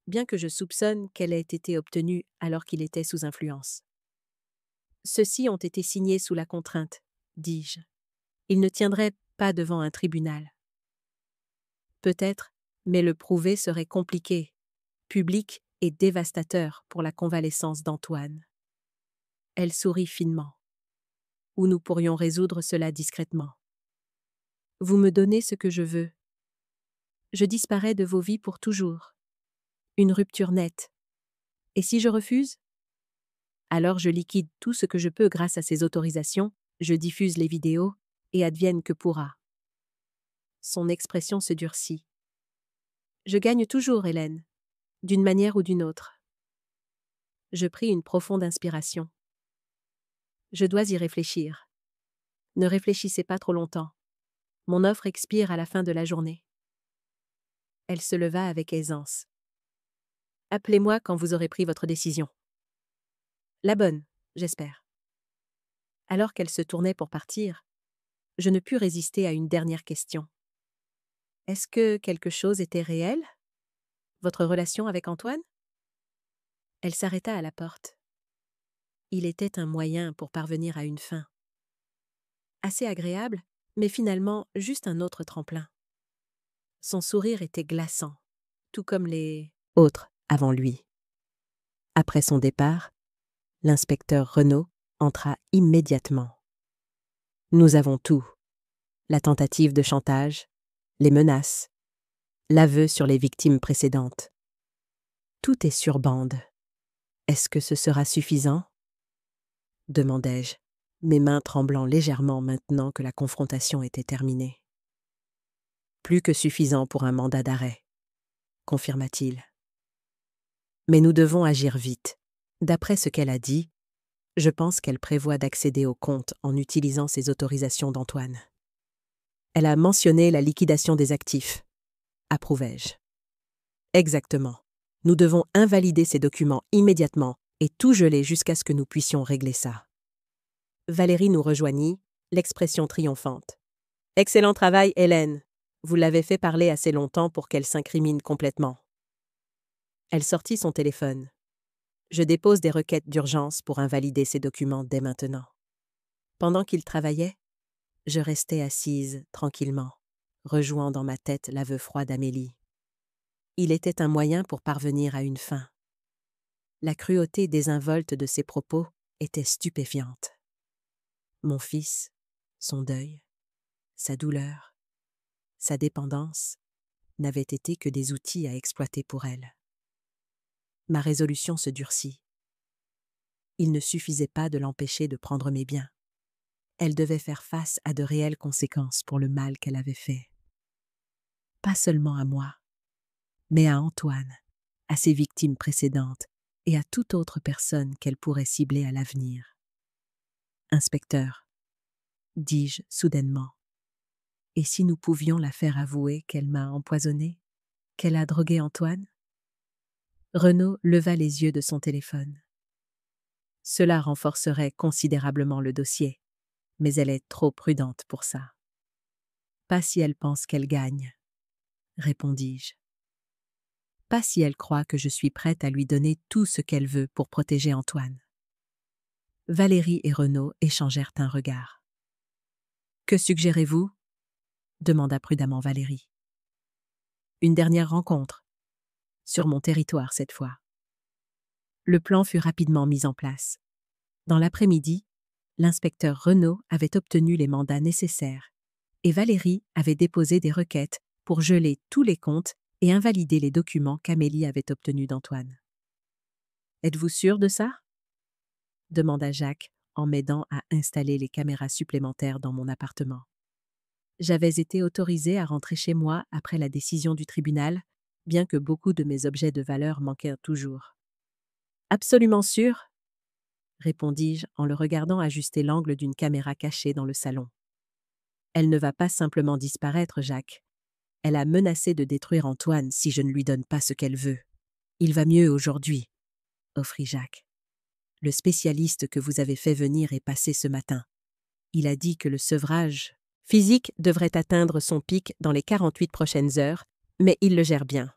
bien que je soupçonne qu'elle ait été obtenue alors qu'il était sous influence. Ceux-ci ont été signés sous la contrainte, dis-je. Ils ne tiendraient pas devant un tribunal. Peut-être, mais le prouver serait compliqué, public et dévastateur pour la convalescence d'Antoine. Elle sourit finement. Ou nous pourrions résoudre cela discrètement. Vous me donnez ce que je veux. Je disparais de vos vies pour toujours. Une rupture nette. Et si je refuse? Alors je liquide tout ce que je peux grâce à ces autorisations, je diffuse les vidéos, et advienne que pourra. Son expression se durcit. Je gagne toujours, Hélène, d'une manière ou d'une autre. Je pris une profonde inspiration. Je dois y réfléchir. Ne réfléchissez pas trop longtemps. Mon offre expire à la fin de la journée. Elle se leva avec aisance. Appelez-moi quand vous aurez pris votre décision. La bonne, j'espère. Alors qu'elle se tournait pour partir, je ne pus résister à une dernière question. Est-ce que quelque chose était réel? Votre relation avec Antoine? Elle s'arrêta à la porte. Il était un moyen pour parvenir à une fin. Assez agréable, mais finalement juste un autre tremplin. Son sourire était glaçant, tout comme les autres avant lui. Après son départ, l'inspecteur Renaud entra immédiatement. Nous avons tout. La tentative de chantage, les menaces, l'aveu sur les victimes précédentes. Tout est sur bande. Est-ce que ce sera suffisant? Demandai-je, mes mains tremblant légèrement maintenant que la confrontation était terminée. Plus que suffisant pour un mandat d'arrêt, confirma-t-il. Mais nous devons agir vite. D'après ce qu'elle a dit, je pense qu'elle prévoit d'accéder au compte en utilisant ses autorisations d'Antoine. Elle a mentionné la liquidation des actifs. Approuvai-je. Exactement. Nous devons invalider ces documents immédiatement et tout geler jusqu'à ce que nous puissions régler ça. Valérie nous rejoignit, l'expression triomphante. Excellent travail, Hélène. Vous l'avez fait parler assez longtemps pour qu'elle s'incrimine complètement. Elle sortit son téléphone. Je dépose des requêtes d'urgence pour invalider ces documents dès maintenant. Pendant qu'il travaillait, je restais assise tranquillement, rejouant dans ma tête l'aveu froid d'Amélie. Il était un moyen pour parvenir à une fin. La cruauté désinvolte de ses propos était stupéfiante. Mon fils, son deuil, sa douleur, sa dépendance n'avaient été que des outils à exploiter pour elle. Ma résolution se durcit. Il ne suffisait pas de l'empêcher de prendre mes biens. Elle devait faire face à de réelles conséquences pour le mal qu'elle avait fait. Pas seulement à moi, mais à Antoine, à ses victimes précédentes et à toute autre personne qu'elle pourrait cibler à l'avenir. « Inspecteur, dis-je soudainement, et si nous pouvions la faire avouer qu'elle m'a empoisonné, qu'elle a drogué Antoine ?» Renaud leva les yeux de son téléphone. « Cela renforcerait considérablement le dossier, mais elle est trop prudente pour ça. »« Pas si elle pense qu'elle gagne, » répondis-je. « Pas si elle croit que je suis prête à lui donner tout ce qu'elle veut pour protéger Antoine. » Valérie et Renaud échangèrent un regard. « Que suggérez-vous » demanda prudemment Valérie. « Une dernière rencontre, sur mon territoire cette fois. » Le plan fut rapidement mis en place. Dans l'après-midi, l'inspecteur Renaud avait obtenu les mandats nécessaires et Valérie avait déposé des requêtes pour geler tous les comptes et invalider les documents qu'Amélie avait obtenus d'Antoine. « Êtes-vous sûr de ça ?» demanda Jacques en m'aidant à installer les caméras supplémentaires dans mon appartement. J'avais été autorisée à rentrer chez moi après la décision du tribunal, bien que beaucoup de mes objets de valeur manquaient toujours. « Absolument sûr !» répondis-je en le regardant ajuster l'angle d'une caméra cachée dans le salon. « Elle ne va pas simplement disparaître, Jacques. Elle a menacé de détruire Antoine si je ne lui donne pas ce qu'elle veut. Il va mieux aujourd'hui, » offrit Jacques. « Le spécialiste que vous avez fait venir est passé ce matin. Il a dit que le sevrage physique devrait atteindre son pic dans les 48 prochaines heures, mais il le gère bien. »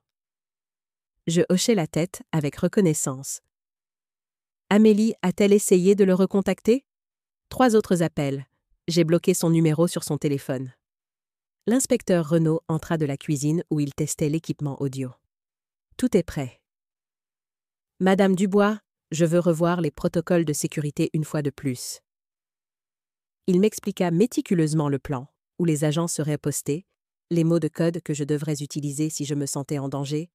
Je hochai la tête avec reconnaissance. « Amélie a-t-elle essayé de le recontacter ?» 3 autres appels. J'ai bloqué son numéro sur son téléphone. L'inspecteur Renaud entra de la cuisine où il testait l'équipement audio. « Tout est prêt. »« Madame Dubois, je veux revoir les protocoles de sécurité une fois de plus. » Il m'expliqua méticuleusement le plan, où les agents seraient postés, les mots de code que je devrais utiliser si je me sentais en danger,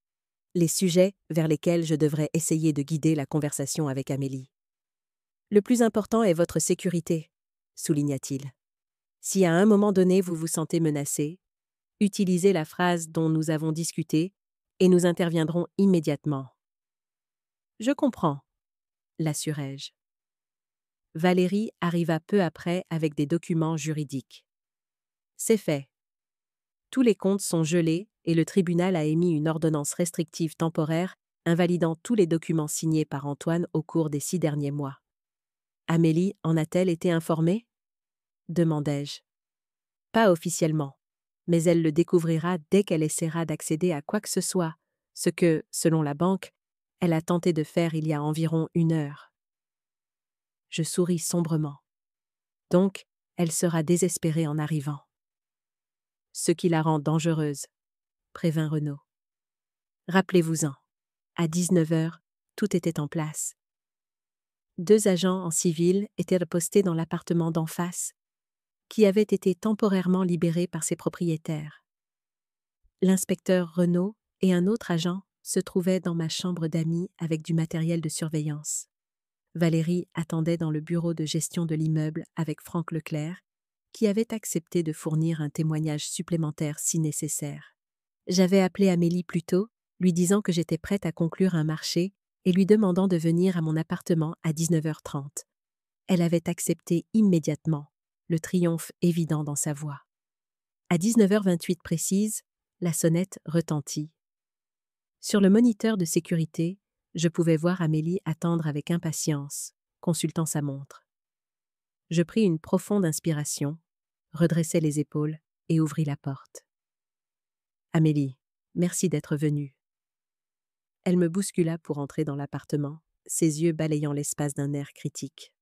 les sujets vers lesquels je devrais essayer de guider la conversation avec Amélie. « Le plus important est votre sécurité, » souligna-t-il. « Si à un moment donné vous vous sentez menacé, utilisez la phrase dont nous avons discuté et nous interviendrons immédiatement. »« Je comprends, » l'assurai-je. Valérie arriva peu après avec des documents juridiques. « C'est fait. Tous les comptes sont gelés et le tribunal a émis une ordonnance restrictive temporaire invalidant tous les documents signés par Antoine au cours des 6 derniers mois. » « Amélie en a-t-elle été informée ?» demandai-je. « Pas officiellement, mais elle le découvrira dès qu'elle essaiera d'accéder à quoi que ce soit, ce que, selon la banque, elle a tenté de faire il y a environ 1 heure. » Je souris sombrement. Donc, elle sera désespérée en arrivant. « Ce qui la rend dangereuse, » prévint Renaud. « Rappelez-vous-en, à 19 heures, tout était en place. 2 agents en civil étaient postés dans l'appartement d'en face, qui avait été temporairement libéré par ses propriétaires. L'inspecteur Renaud et un autre agent se trouvaient dans ma chambre d'amis avec du matériel de surveillance. Valérie attendait dans le bureau de gestion de l'immeuble avec Franck Leclerc, qui avait accepté de fournir un témoignage supplémentaire si nécessaire. J'avais appelé Amélie plus tôt, lui disant que j'étais prête à conclure un marché et lui demandant de venir à mon appartement à 19h30. Elle avait accepté immédiatement, le triomphe évident dans sa voix. À 19h28 précise, la sonnette retentit. Sur le moniteur de sécurité, je pouvais voir Amélie attendre avec impatience, consultant sa montre. Je pris une profonde inspiration, redressai les épaules et ouvris la porte. Amélie, merci d'être venue. Elle me bouscula pour entrer dans l'appartement, ses yeux balayant l'espace d'un air critique.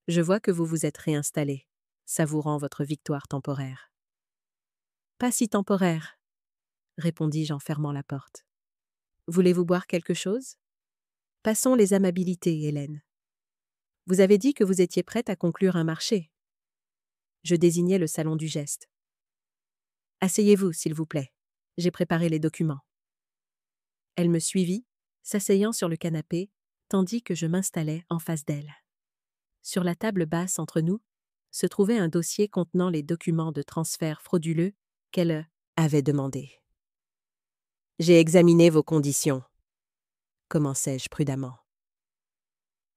Je vois que vous vous êtes réinstallée, savourant votre victoire temporaire. Pas si temporaire, répondis-je en fermant la porte. Voulez-vous boire quelque chose? Passons les amabilités, Hélène. Vous avez dit que vous étiez prête à conclure un marché. Je désignai le salon du geste. Asseyez-vous, s'il vous plaît. J'ai préparé les documents. Elle me suivit, s'asseyant sur le canapé, tandis que je m'installais en face d'elle. Sur la table basse entre nous, se trouvait un dossier contenant les documents de transfert frauduleux qu'elle avait demandés. J'ai examiné vos conditions, commençai-je prudemment.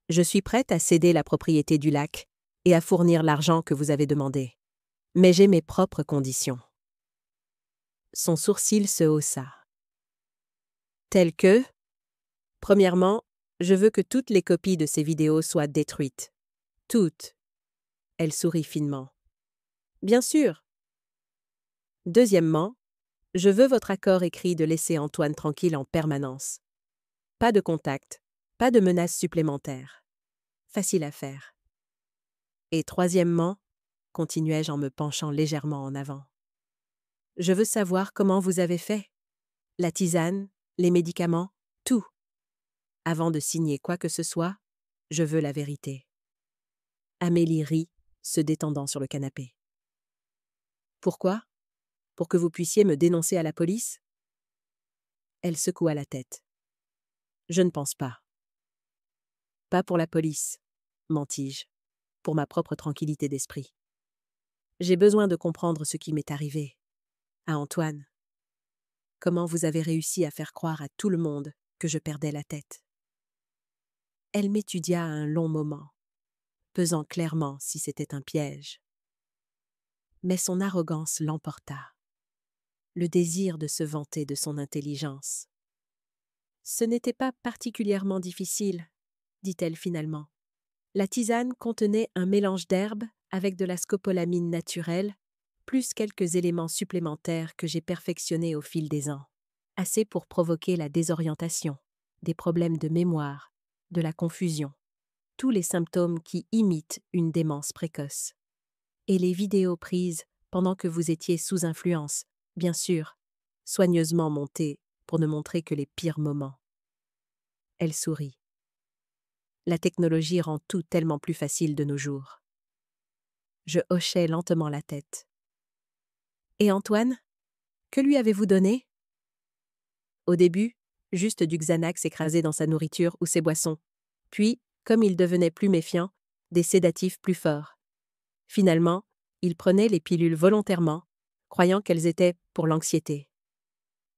Je suis prête à céder la propriété du lac et à fournir l'argent que vous avez demandé. Mais j'ai mes propres conditions. Son sourcil se haussa. Telles que, premièrement, je veux que toutes les copies de ces vidéos soient détruites. Toutes. Elle sourit finement. Bien sûr. Deuxièmement, je veux votre accord écrit de laisser Antoine tranquille en permanence. Pas de contact, pas de menaces supplémentaires. Facile à faire. Et troisièmement, continuai-je en me penchant légèrement en avant. Je veux savoir comment vous avez fait. La tisane, les médicaments, tout. Avant de signer quoi que ce soit, je veux la vérité. Amélie rit, se détendant sur le canapé. Pourquoi? Pour que vous puissiez me dénoncer à la police? Elle secoua la tête. Je ne pense pas. Pas pour la police, mentis-je, pour ma propre tranquillité d'esprit. J'ai besoin de comprendre ce qui m'est arrivé. À Antoine. Comment vous avez réussi à faire croire à tout le monde que je perdais la tête? Elle m'étudia un long moment, pesant clairement si c'était un piège. Mais son arrogance l'emporta. Le désir de se vanter de son intelligence. Ce n'était pas particulièrement difficile, dit-elle finalement. La tisane contenait un mélange d'herbes avec de la scopolamine naturelle, plus quelques éléments supplémentaires que j'ai perfectionnés au fil des ans, assez pour provoquer la désorientation, des problèmes de mémoire, de la confusion, tous les symptômes qui imitent une démence précoce. Et les vidéos prises pendant que vous étiez sous influence, bien sûr, soigneusement montées pour ne montrer que les pires moments. Elle sourit. La technologie rend tout tellement plus facile de nos jours. Je hochai lentement la tête. Et Antoine? Que lui avez-vous donné? Au début, juste du Xanax écrasé dans sa nourriture ou ses boissons. Puis, comme il devenait plus méfiant, des sédatifs plus forts. Finalement, il prenait les pilules volontairement, croyant qu'elles étaient pour l'anxiété.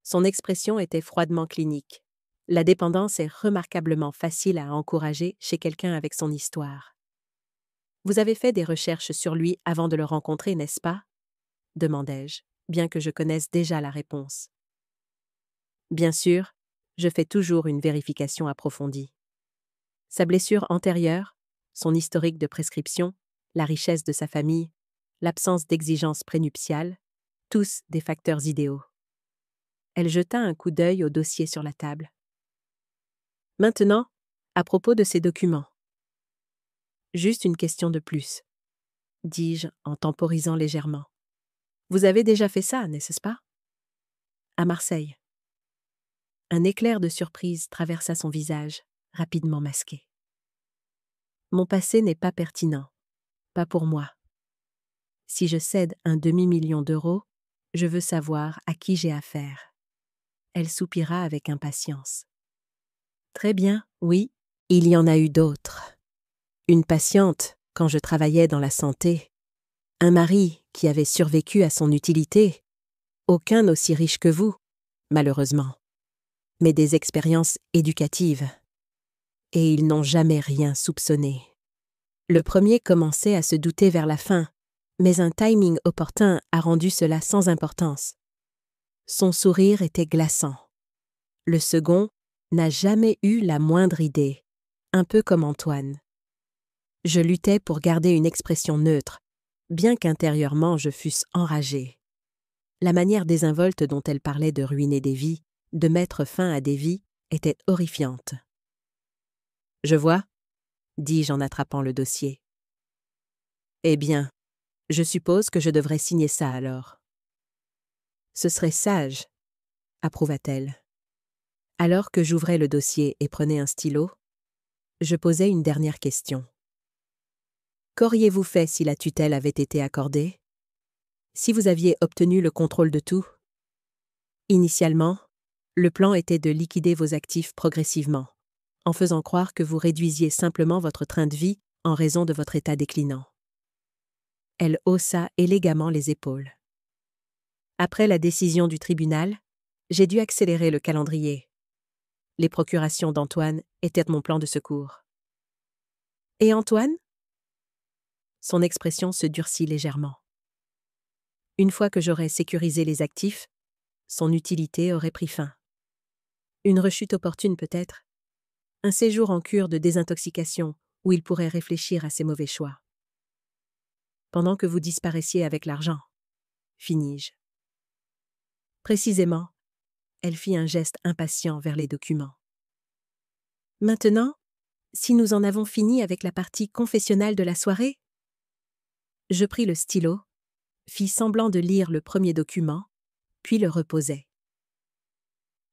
Son expression était froidement clinique. La dépendance est remarquablement facile à encourager chez quelqu'un avec son histoire. Vous avez fait des recherches sur lui avant de le rencontrer, n'est-ce pas? Demandai-je, bien que je connaisse déjà la réponse. Bien sûr, je fais toujours une vérification approfondie. Sa blessure antérieure, son historique de prescription, la richesse de sa famille, l'absence d'exigence prénuptiale, tous des facteurs idéaux. Elle jeta un coup d'œil au dossier sur la table. Maintenant, à propos de ces documents. Juste une question de plus, dis-je en temporisant légèrement. Vous avez déjà fait ça, n'est-ce pas? À Marseille. Un éclair de surprise traversa son visage, rapidement masqué. Mon passé n'est pas pertinent, pas pour moi. Si je cède un demi-million d'euros, je veux savoir à qui j'ai affaire. Elle soupira avec impatience. Très bien, oui, il y en a eu d'autres. Une patiente, quand je travaillais dans la santé. Un mari qui avait survécu à son utilité. Aucun aussi riche que vous, malheureusement. Mais des expériences éducatives. Et ils n'ont jamais rien soupçonné. Le premier commençait à se douter vers la fin, mais un timing opportun a rendu cela sans importance. Son sourire était glaçant. Le second n'a jamais eu la moindre idée, un peu comme Antoine. Je luttais pour garder une expression neutre, bien qu'intérieurement je fusse enragé. La manière désinvolte dont elle parlait de ruiner des vies, de mettre fin à des vies, était horrifiante. « Je vois », dis-je en attrapant le dossier. « Eh bien, je suppose que je devrais signer ça alors. »« Ce serait sage, » approuva-t-elle. Alors que j'ouvrais le dossier et prenais un stylo, je posais une dernière question. Qu'auriez-vous fait si la tutelle avait été accordée? Si vous aviez obtenu le contrôle de tout? Initialement, le plan était de liquider vos actifs progressivement, en faisant croire que vous réduisiez simplement votre train de vie en raison de votre état déclinant. Elle haussa élégamment les épaules. Après la décision du tribunal, j'ai dû accélérer le calendrier. Les procurations d'Antoine étaient mon plan de secours. Et Antoine? Son expression se durcit légèrement. Une fois que j'aurais sécurisé les actifs, son utilité aurait pris fin. Une rechute opportune peut-être, un séjour en cure de désintoxication où il pourrait réfléchir à ses mauvais choix. Pendant que vous disparaissiez avec l'argent, finis-je. Précisément, elle fit un geste impatient vers les documents. Maintenant, si nous en avons fini avec la partie confessionnelle de la soirée? Je pris le stylo, fis semblant de lire le premier document, puis le reposai.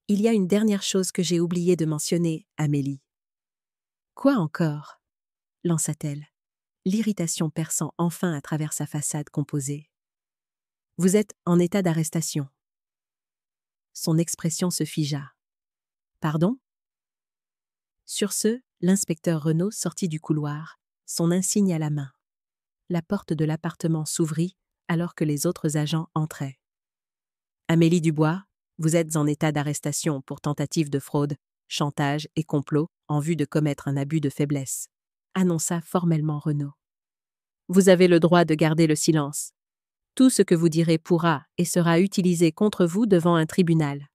Il y a une dernière chose que j'ai oublié de mentionner, Amélie. Quoi encore? Lança-t-elle, l'irritation perçant enfin à travers sa façade composée. Vous êtes en état d'arrestation. Son expression se figea. Pardon? Sur ce, l'inspecteur Renaud sortit du couloir, son insigne à la main. La porte de l'appartement s'ouvrit alors que les autres agents entraient. Amélie Dubois, vous êtes en état d'arrestation pour tentative de fraude, chantage et complot en vue de commettre un abus de faiblesse, annonça formellement Renaud. Vous avez le droit de garder le silence. Tout ce que vous direz pourra et sera utilisé contre vous devant un tribunal.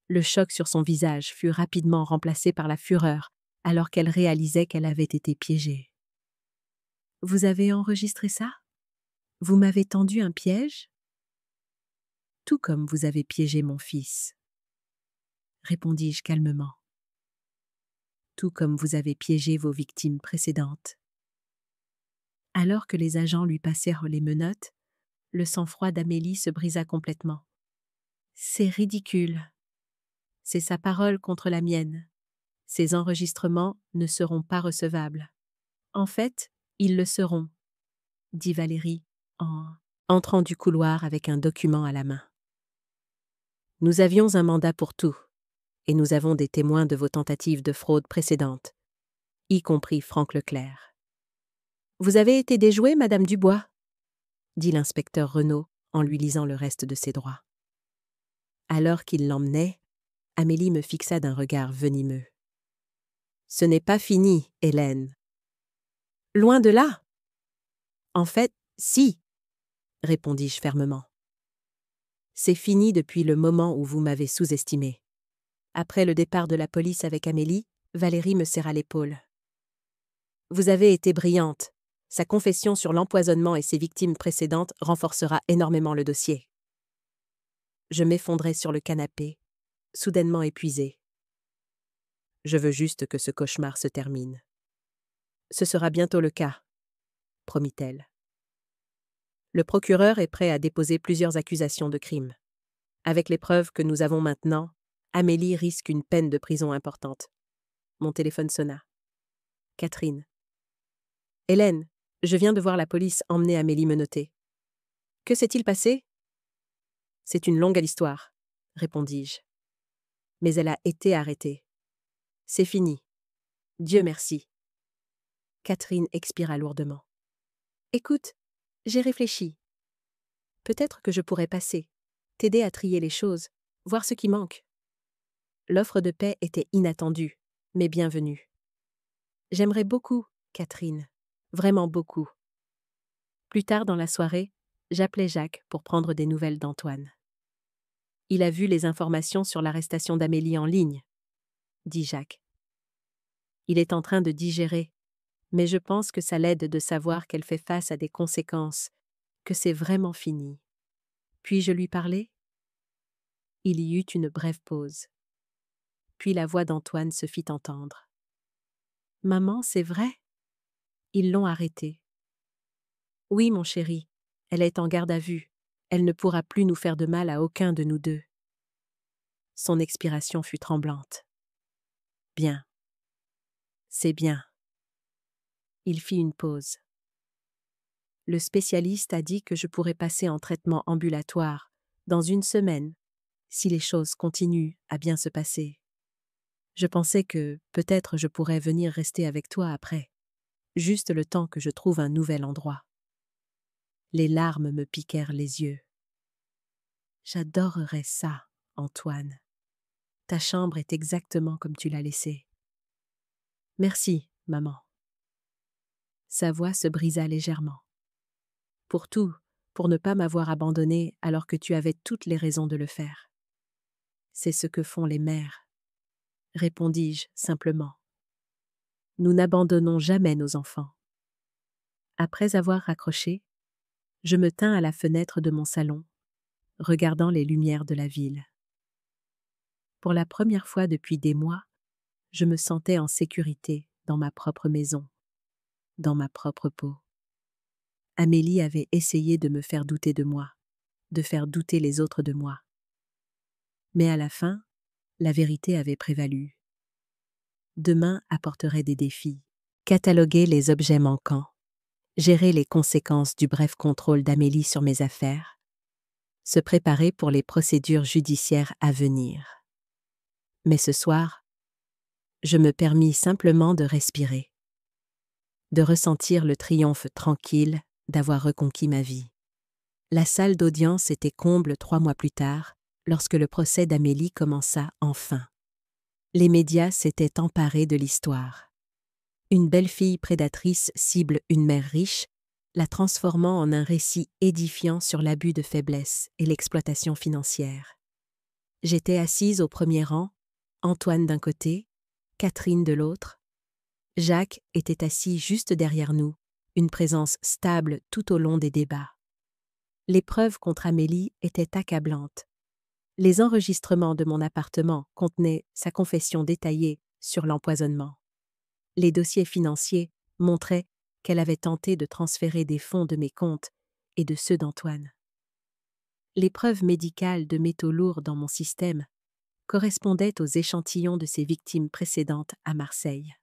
Le choc sur son visage fut rapidement remplacé par la fureur alors qu'elle réalisait qu'elle avait été piégée. Vous avez enregistré ça? Vous m'avez tendu un piège? Tout comme vous avez piégé mon fils, répondis-je calmement. Tout comme vous avez piégé vos victimes précédentes. Alors que les agents lui passèrent les menottes, le sang-froid d'Amélie se brisa complètement. C'est ridicule. C'est sa parole contre la mienne. Ces enregistrements ne seront pas recevables. En fait, ils le seront, dit Valérie en entrant du couloir avec un document à la main. Nous avions un mandat pour tout, et nous avons des témoins de vos tentatives de fraude précédentes, y compris Franck Leclerc. Vous avez été déjouée, Madame Dubois, dit l'inspecteur Renaud en lui lisant le reste de ses droits. Alors qu'il l'emmenait, Amélie me fixa d'un regard venimeux. Ce n'est pas fini, Hélène. Loin de là. En fait, si, répondis-je fermement. C'est fini depuis le moment où vous m'avez sous-estimé. Après le départ de la police avec Amélie, Valérie me serra l'épaule. Vous avez été brillante. Sa confession sur l'empoisonnement et ses victimes précédentes renforcera énormément le dossier. Je m'effondrai sur le canapé, soudainement épuisé. Je veux juste que ce cauchemar se termine. Ce sera bientôt le cas, promit-elle. Le procureur est prêt à déposer plusieurs accusations de crime. Avec les preuves que nous avons maintenant, Amélie risque une peine de prison importante. Mon téléphone sonna. Catherine. Hélène, je viens de voir la police emmener Amélie menottée. Que s'est-il passé? C'est une longue histoire, répondis-je. Mais elle a été arrêtée. C'est fini. Dieu merci. Catherine expira lourdement. Écoute, j'ai réfléchi. Peut-être que je pourrais passer, t'aider à trier les choses, voir ce qui manque. L'offre de paix était inattendue, mais bienvenue. J'aimerais beaucoup, Catherine, vraiment beaucoup. Plus tard dans la soirée, j'appelai Jacques pour prendre des nouvelles d'Antoine. Il a vu les informations sur l'arrestation d'Amélie en ligne, dit Jacques. Il est en train de digérer, Mais je pense que ça l'aide de savoir qu'elle fait face à des conséquences, que c'est vraiment fini. Puis-je lui parler? Il y eut une brève pause. Puis la voix d'Antoine se fit entendre. Maman, c'est vrai? Ils l'ont arrêtée. Oui, mon chéri, elle est en garde à vue. Elle ne pourra plus nous faire de mal à aucun de nous deux. Son expiration fut tremblante. Bien. C'est bien. Il fit une pause. Le spécialiste a dit que je pourrais passer en traitement ambulatoire dans 1 semaine, si les choses continuent à bien se passer. Je pensais que, peut-être, je pourrais venir rester avec toi après, juste le temps que je trouve un nouvel endroit. Les larmes me piquèrent les yeux. J'adorerais ça, Antoine. Ta chambre est exactement comme tu l'as laissée. Merci, maman. Sa voix se brisa légèrement. Pour tout, pour ne pas m'avoir abandonnée alors que tu avais toutes les raisons de le faire. C'est ce que font les mères, répondis-je simplement. Nous n'abandonnons jamais nos enfants. Après avoir raccroché, je me tins à la fenêtre de mon salon, regardant les lumières de la ville. Pour la première fois depuis des mois, je me sentais en sécurité dans ma propre maison, dans ma propre peau. Amélie avait essayé de me faire douter de moi, de faire douter les autres de moi. Mais à la fin, la vérité avait prévalu. Demain apporterait des défis. Cataloguer les objets manquants, gérer les conséquences du bref contrôle d'Amélie sur mes affaires, se préparer pour les procédures judiciaires à venir. Mais ce soir, je me permis simplement de respirer, de ressentir le triomphe tranquille d'avoir reconquis ma vie. La salle d'audience était comble 3 mois plus tard, lorsque le procès d'Amélie commença enfin. Les médias s'étaient emparés de l'histoire. Une belle fille prédatrice cible une mère riche, la transformant en un récit édifiant sur l'abus de faiblesse et l'exploitation financière. J'étais assise au premier rang, Antoine d'un côté, Catherine de l'autre. Jacques était assis juste derrière nous, une présence stable tout au long des débats. Les preuves contre Amélie étaient accablantes. Les enregistrements de mon appartement contenaient sa confession détaillée sur l'empoisonnement. Les dossiers financiers montraient qu'elle avait tenté de transférer des fonds de mes comptes et de ceux d'Antoine. Les preuves médicales de métaux lourds dans mon système correspondaient aux échantillons de ses victimes précédentes à Marseille.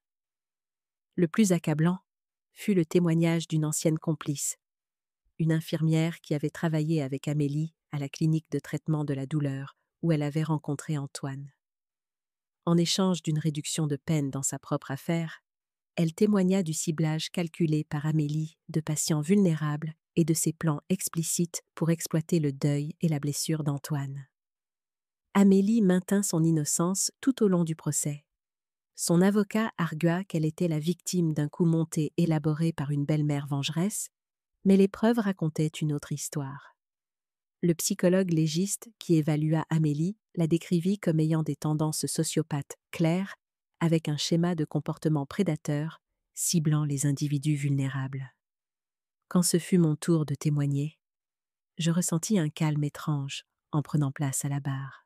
Le plus accablant fut le témoignage d'une ancienne complice, une infirmière qui avait travaillé avec Amélie à la clinique de traitement de la douleur où elle avait rencontré Antoine. En échange d'une réduction de peine dans sa propre affaire, elle témoigna du ciblage calculé par Amélie de patients vulnérables et de ses plans explicites pour exploiter le deuil et la blessure d'Antoine. Amélie maintint son innocence tout au long du procès. Son avocat argua qu'elle était la victime d'un coup monté élaboré par une belle-mère vengeresse, mais les preuves racontaient une autre histoire. Le psychologue légiste qui évalua Amélie la décrivit comme ayant des tendances sociopathes claires, avec un schéma de comportement prédateur, ciblant les individus vulnérables. Quand ce fut mon tour de témoigner, je ressentis un calme étrange en prenant place à la barre.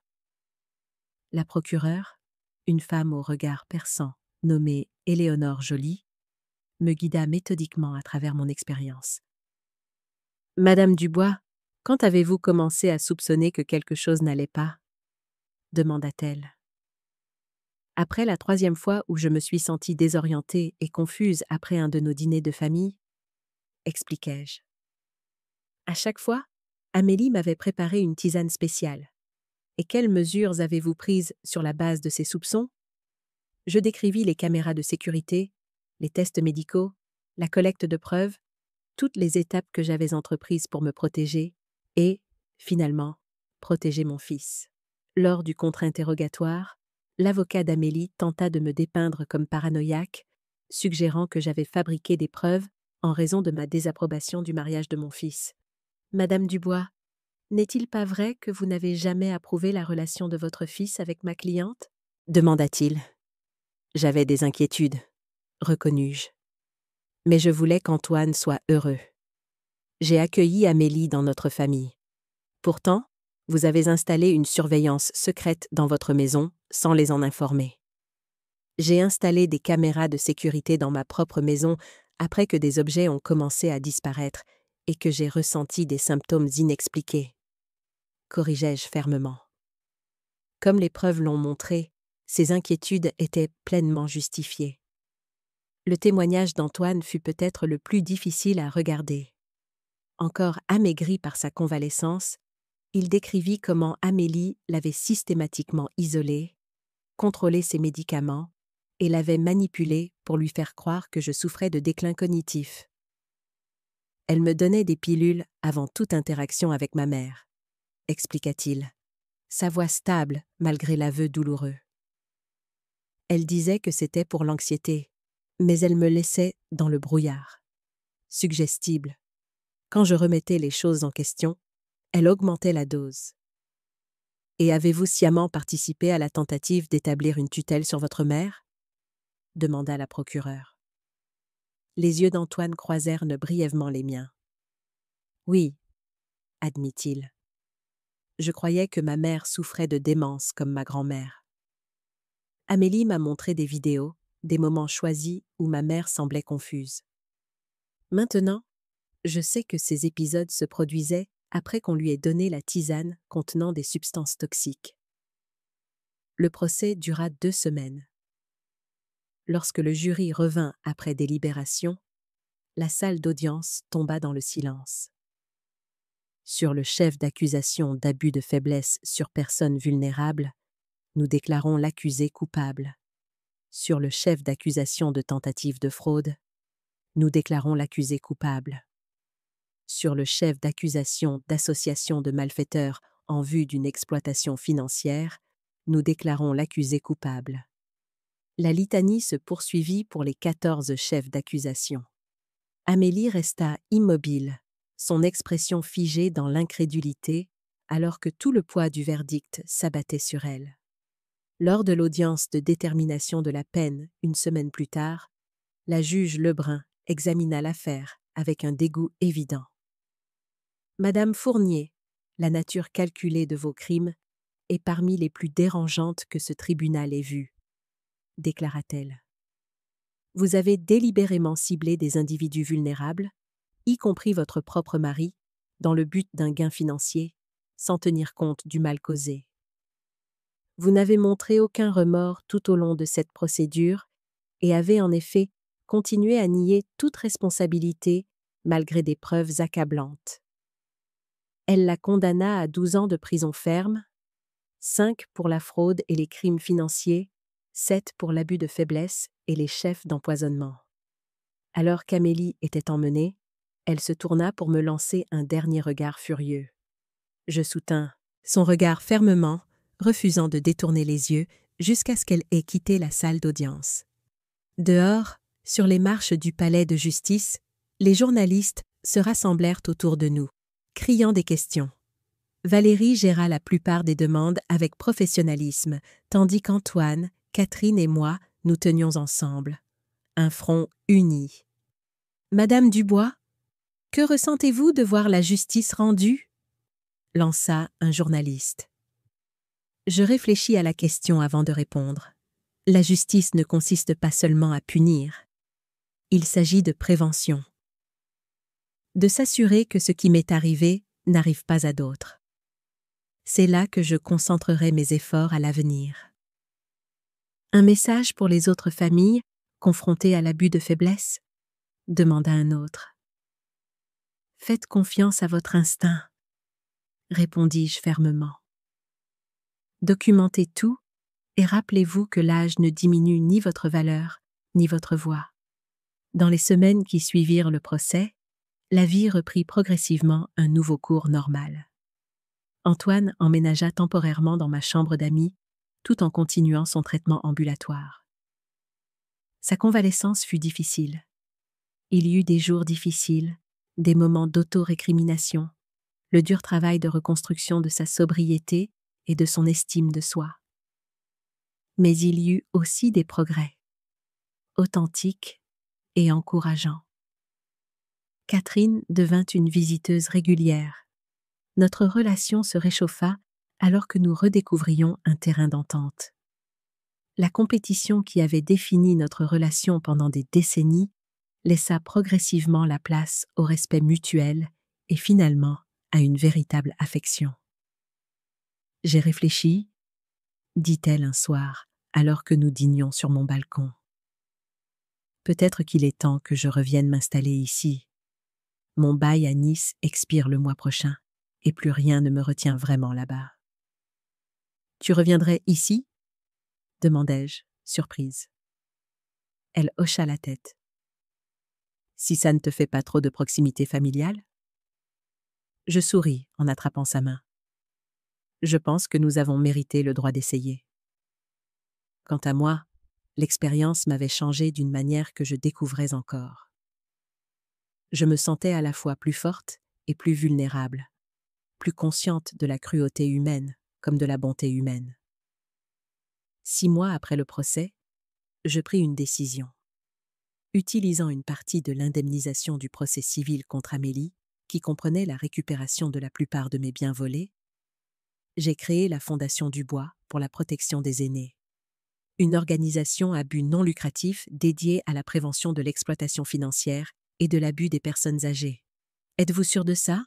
La procureure, une femme au regard perçant, nommée Éléonore Joly, me guida méthodiquement à travers mon expérience. « Madame Dubois, quand avez-vous commencé à soupçonner que quelque chose n'allait pas ?» demanda-t-elle. Après la 3e fois où je me suis sentie désorientée et confuse après un de nos dîners de famille, expliquai-je. À chaque fois, Amélie m'avait préparé une tisane spéciale. Et quelles mesures avez-vous prises sur la base de ces soupçons? Je décrivis les caméras de sécurité, les tests médicaux, la collecte de preuves, toutes les étapes que j'avais entreprises pour me protéger et, finalement, protéger mon fils. Lors du contre-interrogatoire, l'avocat d'Amélie tenta de me dépeindre comme paranoïaque, suggérant que j'avais fabriqué des preuves en raison de ma désapprobation du mariage de mon fils. « Madame Dubois, n'est-il pas vrai que vous n'avez jamais approuvé la relation de votre fils avec ma cliente ?» demanda-t-il. J'avais des inquiétudes, reconnus-je. Mais je voulais qu'Antoine soit heureux. J'ai accueilli Amélie dans notre famille. Pourtant, vous avez installé une surveillance secrète dans votre maison sans les en informer. J'ai installé des caméras de sécurité dans ma propre maison après que des objets ont commencé à disparaître et que j'ai ressenti des symptômes inexpliqués. Corrigeai-je fermement. Comme les preuves l'ont montré, ces inquiétudes étaient pleinement justifiées. Le témoignage d'Antoine fut peut-être le plus difficile à regarder. Encore amaigri par sa convalescence, il décrivit comment Amélie l'avait systématiquement isolé, contrôlé ses médicaments et l'avait manipulé pour lui faire croire que je souffrais de déclin cognitif. Elle me donnait des pilules avant toute interaction avec ma mère, expliqua-t-il, sa voix stable malgré l'aveu douloureux. Elle disait que c'était pour l'anxiété, mais elle me laissait dans le brouillard. Suggestible. Quand je remettais les choses en question, elle augmentait la dose. Et avez-vous sciemment participé à la tentative d'établir une tutelle sur votre mère ? Demanda la procureure. Les yeux d'Antoine croisèrent brièvement les miens. Oui, admit-il. Je croyais que ma mère souffrait de démence comme ma grand-mère. Amélie m'a montré des vidéos, des moments choisis où ma mère semblait confuse. Maintenant, je sais que ces épisodes se produisaient après qu'on lui ait donné la tisane contenant des substances toxiques. Le procès dura 2 semaines. Lorsque le jury revint après délibération, la salle d'audience tomba dans le silence. Sur le chef d'accusation d'abus de faiblesse sur personne vulnérable, nous déclarons l'accusé coupable. Sur le chef d'accusation de tentative de fraude, nous déclarons l'accusé coupable. Sur le chef d'accusation d'association de malfaiteurs en vue d'une exploitation financière, nous déclarons l'accusé coupable. La litanie se poursuivit pour les 14 chefs d'accusation. Amélie resta immobile, son expression figée dans l'incrédulité, alors que tout le poids du verdict s'abattait sur elle. Lors de l'audience de détermination de la peine, 1 semaine plus tard, la juge Lebrun examina l'affaire avec un dégoût évident. Madame Fournier, la nature calculée de vos crimes est parmi les plus dérangeantes que ce tribunal ait vues, déclara-t-elle. Vous avez délibérément ciblé des individus vulnérables, y compris votre propre mari, dans le but d'un gain financier, sans tenir compte du mal causé. Vous n'avez montré aucun remords tout au long de cette procédure et avez en effet continué à nier toute responsabilité malgré des preuves accablantes. Elle la condamna à 12 ans de prison ferme, 5 pour la fraude et les crimes financiers, 7 pour l'abus de faiblesse et les chefs d'empoisonnement. Alors qu'Amélie était emmenée, elle se tourna pour me lancer un dernier regard furieux. Je soutins son regard fermement, refusant de détourner les yeux jusqu'à ce qu'elle ait quitté la salle d'audience. Dehors, sur les marches du palais de justice, les journalistes se rassemblèrent autour de nous, criant des questions. Valérie géra la plupart des demandes avec professionnalisme, tandis qu'Antoine, Catherine et moi, nous tenions ensemble. Un front uni. « Madame Dubois, que ressentez-vous de voir la justice rendue ?» lança un journaliste. Je réfléchis à la question avant de répondre. La justice ne consiste pas seulement à punir. Il s'agit de prévention. De s'assurer que ce qui m'est arrivé n'arrive pas à d'autres. C'est là que je concentrerai mes efforts à l'avenir. Un message pour les autres familles confrontées à l'abus de faiblesse ? Demanda un autre. Faites confiance à votre instinct, répondis-je fermement. Documentez tout et rappelez-vous que l'âge ne diminue ni votre valeur, ni votre voix. Dans les semaines qui suivirent le procès, la vie reprit progressivement un nouveau cours normal. Antoine emménagea temporairement dans ma chambre d'amis, tout en continuant son traitement ambulatoire. Sa convalescence fut difficile. Il y eut des jours difficiles, des moments d'auto-récrimination, le dur travail de reconstruction de sa sobriété et de son estime de soi. Mais il y eut aussi des progrès, authentiques et encourageants. Catherine devint une visiteuse régulière. Notre relation se réchauffa alors que nous redécouvrions un terrain d'entente. La compétition qui avait défini notre relation pendant des décennies laissa progressivement la place au respect mutuel et finalement à une véritable affection. « J'ai réfléchi », dit-elle un soir, alors que nous dînions sur mon balcon. « Peut-être qu'il est temps que je revienne m'installer ici. Mon bail à Nice expire le mois prochain, et plus rien ne me retient vraiment là-bas. »« Tu reviendrais ici ?» demandai-je, surprise. Elle hocha la tête. « Si ça ne te fait pas trop de proximité familiale ?» Je souris en attrapant sa main. Je pense que nous avons mérité le droit d'essayer. Quant à moi, l'expérience m'avait changé d'une manière que je découvrais encore. Je me sentais à la fois plus forte et plus vulnérable, plus consciente de la cruauté humaine comme de la bonté humaine. 6 mois après le procès, je pris une décision. Utilisant une partie de l'indemnisation du procès civil contre Amélie, qui comprenait la récupération de la plupart de mes biens volés, j'ai créé la Fondation du Bois pour la protection des aînés, une organisation à but non lucratif dédiée à la prévention de l'exploitation financière et de l'abus des personnes âgées. « Êtes-vous sûr de ça ?»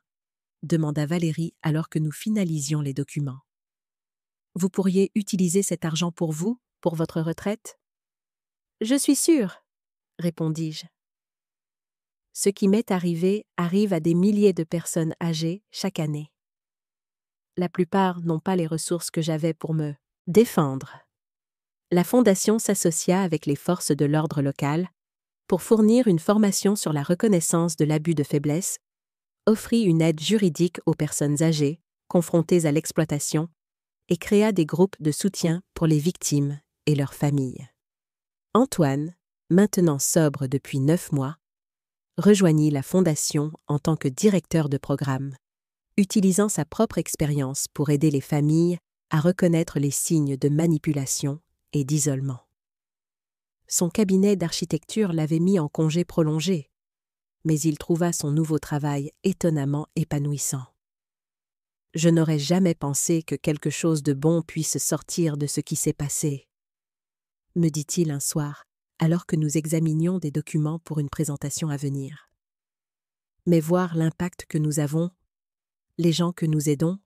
demanda Valérie alors que nous finalisions les documents. « Vous pourriez utiliser cet argent pour vous, pour votre retraite ?»« Je suis sûre, » répondis-je. « Ce qui m'est arrivé arrive à des milliers de personnes âgées chaque année. La plupart n'ont pas les ressources que j'avais pour me défendre. » La Fondation s'associa avec les forces de l'ordre local pour fournir une formation sur la reconnaissance de l'abus de faiblesse, offrit une aide juridique aux personnes âgées confrontées à l'exploitation et créa des groupes de soutien pour les victimes et leurs familles. Antoine, maintenant sobre depuis 9 mois, rejoignit la Fondation en tant que directeur de programme, utilisant sa propre expérience pour aider les familles à reconnaître les signes de manipulation et d'isolement. Son cabinet d'architecture l'avait mis en congé prolongé, mais il trouva son nouveau travail étonnamment épanouissant. « Je n'aurais jamais pensé que quelque chose de bon puisse sortir de ce qui s'est passé, » me dit-il un soir, alors que nous examinions des documents pour une présentation à venir. « Mais voir l'impact que nous avons, les gens que nous aidons,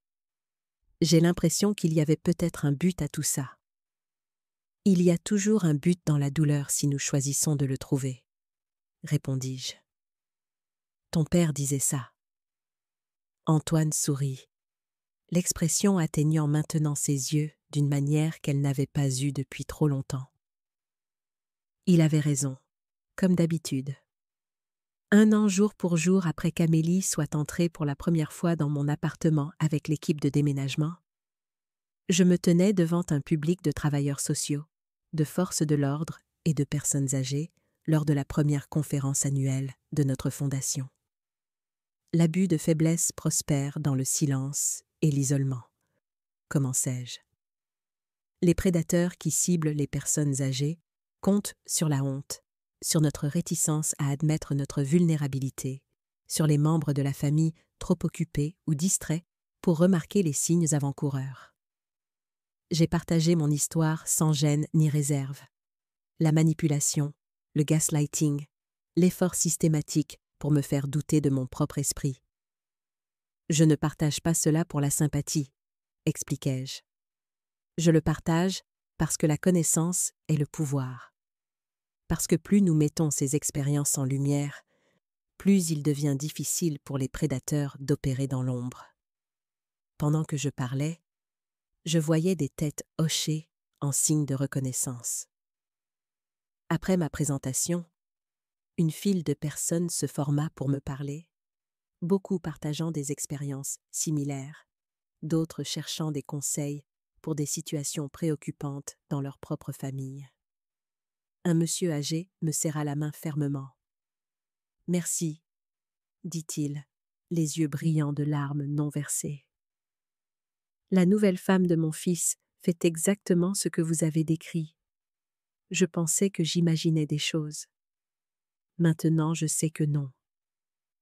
j'ai l'impression qu'il y avait peut-être un but à tout ça. » « Il y a toujours un but dans la douleur si nous choisissons de le trouver, » répondis-je. « Ton père disait ça. » Antoine sourit, l'expression atteignant maintenant ses yeux d'une manière qu'elle n'avait pas eue depuis trop longtemps. Il avait raison, comme d'habitude. 1 an jour pour jour après qu'Amélie soit entrée pour la première fois dans mon appartement avec l'équipe de déménagement, je me tenais devant un public de travailleurs sociaux, de forces de l'ordre et de personnes âgées lors de la première conférence annuelle de notre fondation. L'abus de faiblesse prospère dans le silence et l'isolement, commençai-je. Les prédateurs qui ciblent les personnes âgées comptent sur la honte, sur notre réticence à admettre notre vulnérabilité, sur les membres de la famille trop occupés ou distraits pour remarquer les signes avant-coureurs. J'ai partagé mon histoire sans gêne ni réserve. La manipulation, le gaslighting, l'effort systématique pour me faire douter de mon propre esprit. Je ne partage pas cela pour la sympathie, expliquai-je. Je le partage parce que la connaissance est le pouvoir. Parce que plus nous mettons ces expériences en lumière, plus il devient difficile pour les prédateurs d'opérer dans l'ombre. Pendant que je parlais, je voyais des têtes hochées en signe de reconnaissance. Après ma présentation, une file de personnes se forma pour me parler, beaucoup partageant des expériences similaires, d'autres cherchant des conseils pour des situations préoccupantes dans leur propre famille. Un monsieur âgé me serra la main fermement. « Merci, » dit-il, les yeux brillants de larmes non versées. « La nouvelle femme de mon fils fait exactement ce que vous avez décrit. Je pensais que j'imaginais des choses. Maintenant, je sais que non.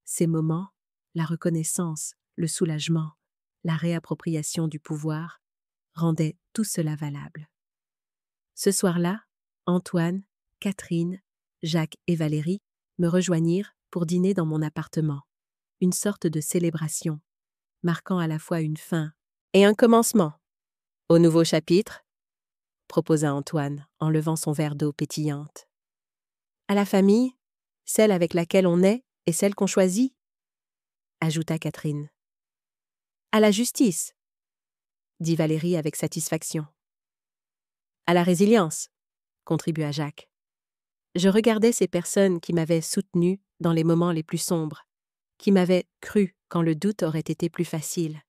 Ces moments, la reconnaissance, le soulagement, la réappropriation du pouvoir, rendaient tout cela valable. Ce soir-là, Antoine, Catherine, Jacques et Valérie me rejoignirent pour dîner dans mon appartement. Une sorte de célébration, marquant à la fois une fin et un commencement. Au nouveau chapitre, proposa Antoine en levant son verre d'eau pétillante. À la famille, celle avec laquelle on est et celle qu'on choisit, ajouta Catherine. À la justice, dit Valérie avec satisfaction. À la résilience, contribua Jacques. Je regardais ces personnes qui m'avaient soutenu dans les moments les plus sombres, qui m'avaient cru quand le doute aurait été plus facile,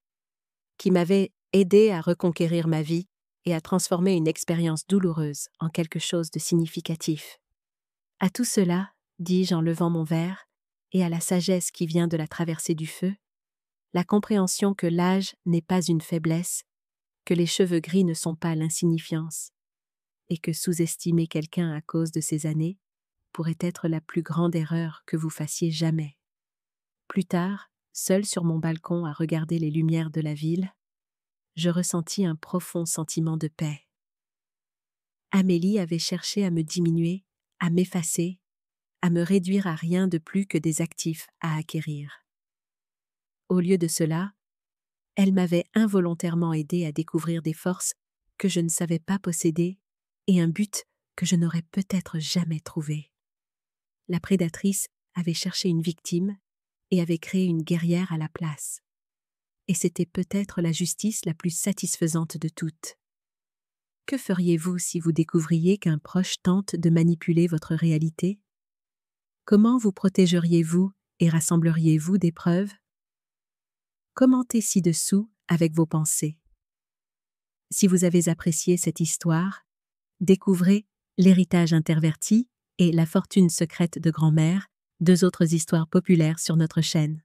qui m'avaient aidé à reconquérir ma vie et à transformer une expérience douloureuse en quelque chose de significatif. À tout cela, dis-je en levant mon verre, et à la sagesse qui vient de la traversée du feu, la compréhension que l'âge n'est pas une faiblesse, que les cheveux gris ne sont pas l'insignifiance, et que sous-estimer quelqu'un à cause de ses années pourrait être la plus grande erreur que vous fassiez jamais. Plus tard, seul sur mon balcon à regarder les lumières de la ville, je ressentis un profond sentiment de paix. Amélie avait cherché à me diminuer, à m'effacer, à me réduire à rien de plus que des actifs à acquérir. Au lieu de cela, elle m'avait involontairement aidé à découvrir des forces que je ne savais pas posséder et un but que je n'aurais peut-être jamais trouvé. La prédatrice avait cherché une victime et avait créé une guerrière à la place. Et c'était peut-être la justice la plus satisfaisante de toutes. Que feriez-vous si vous découvriez qu'un proche tente de manipuler votre réalité? Comment vous protégeriez-vous et rassembleriez-vous des preuves? Commentez ci-dessous avec vos pensées. Si vous avez apprécié cette histoire, découvrez L'héritage interverti et La fortune secrète de grand-mère, 2 autres histoires populaires sur notre chaîne.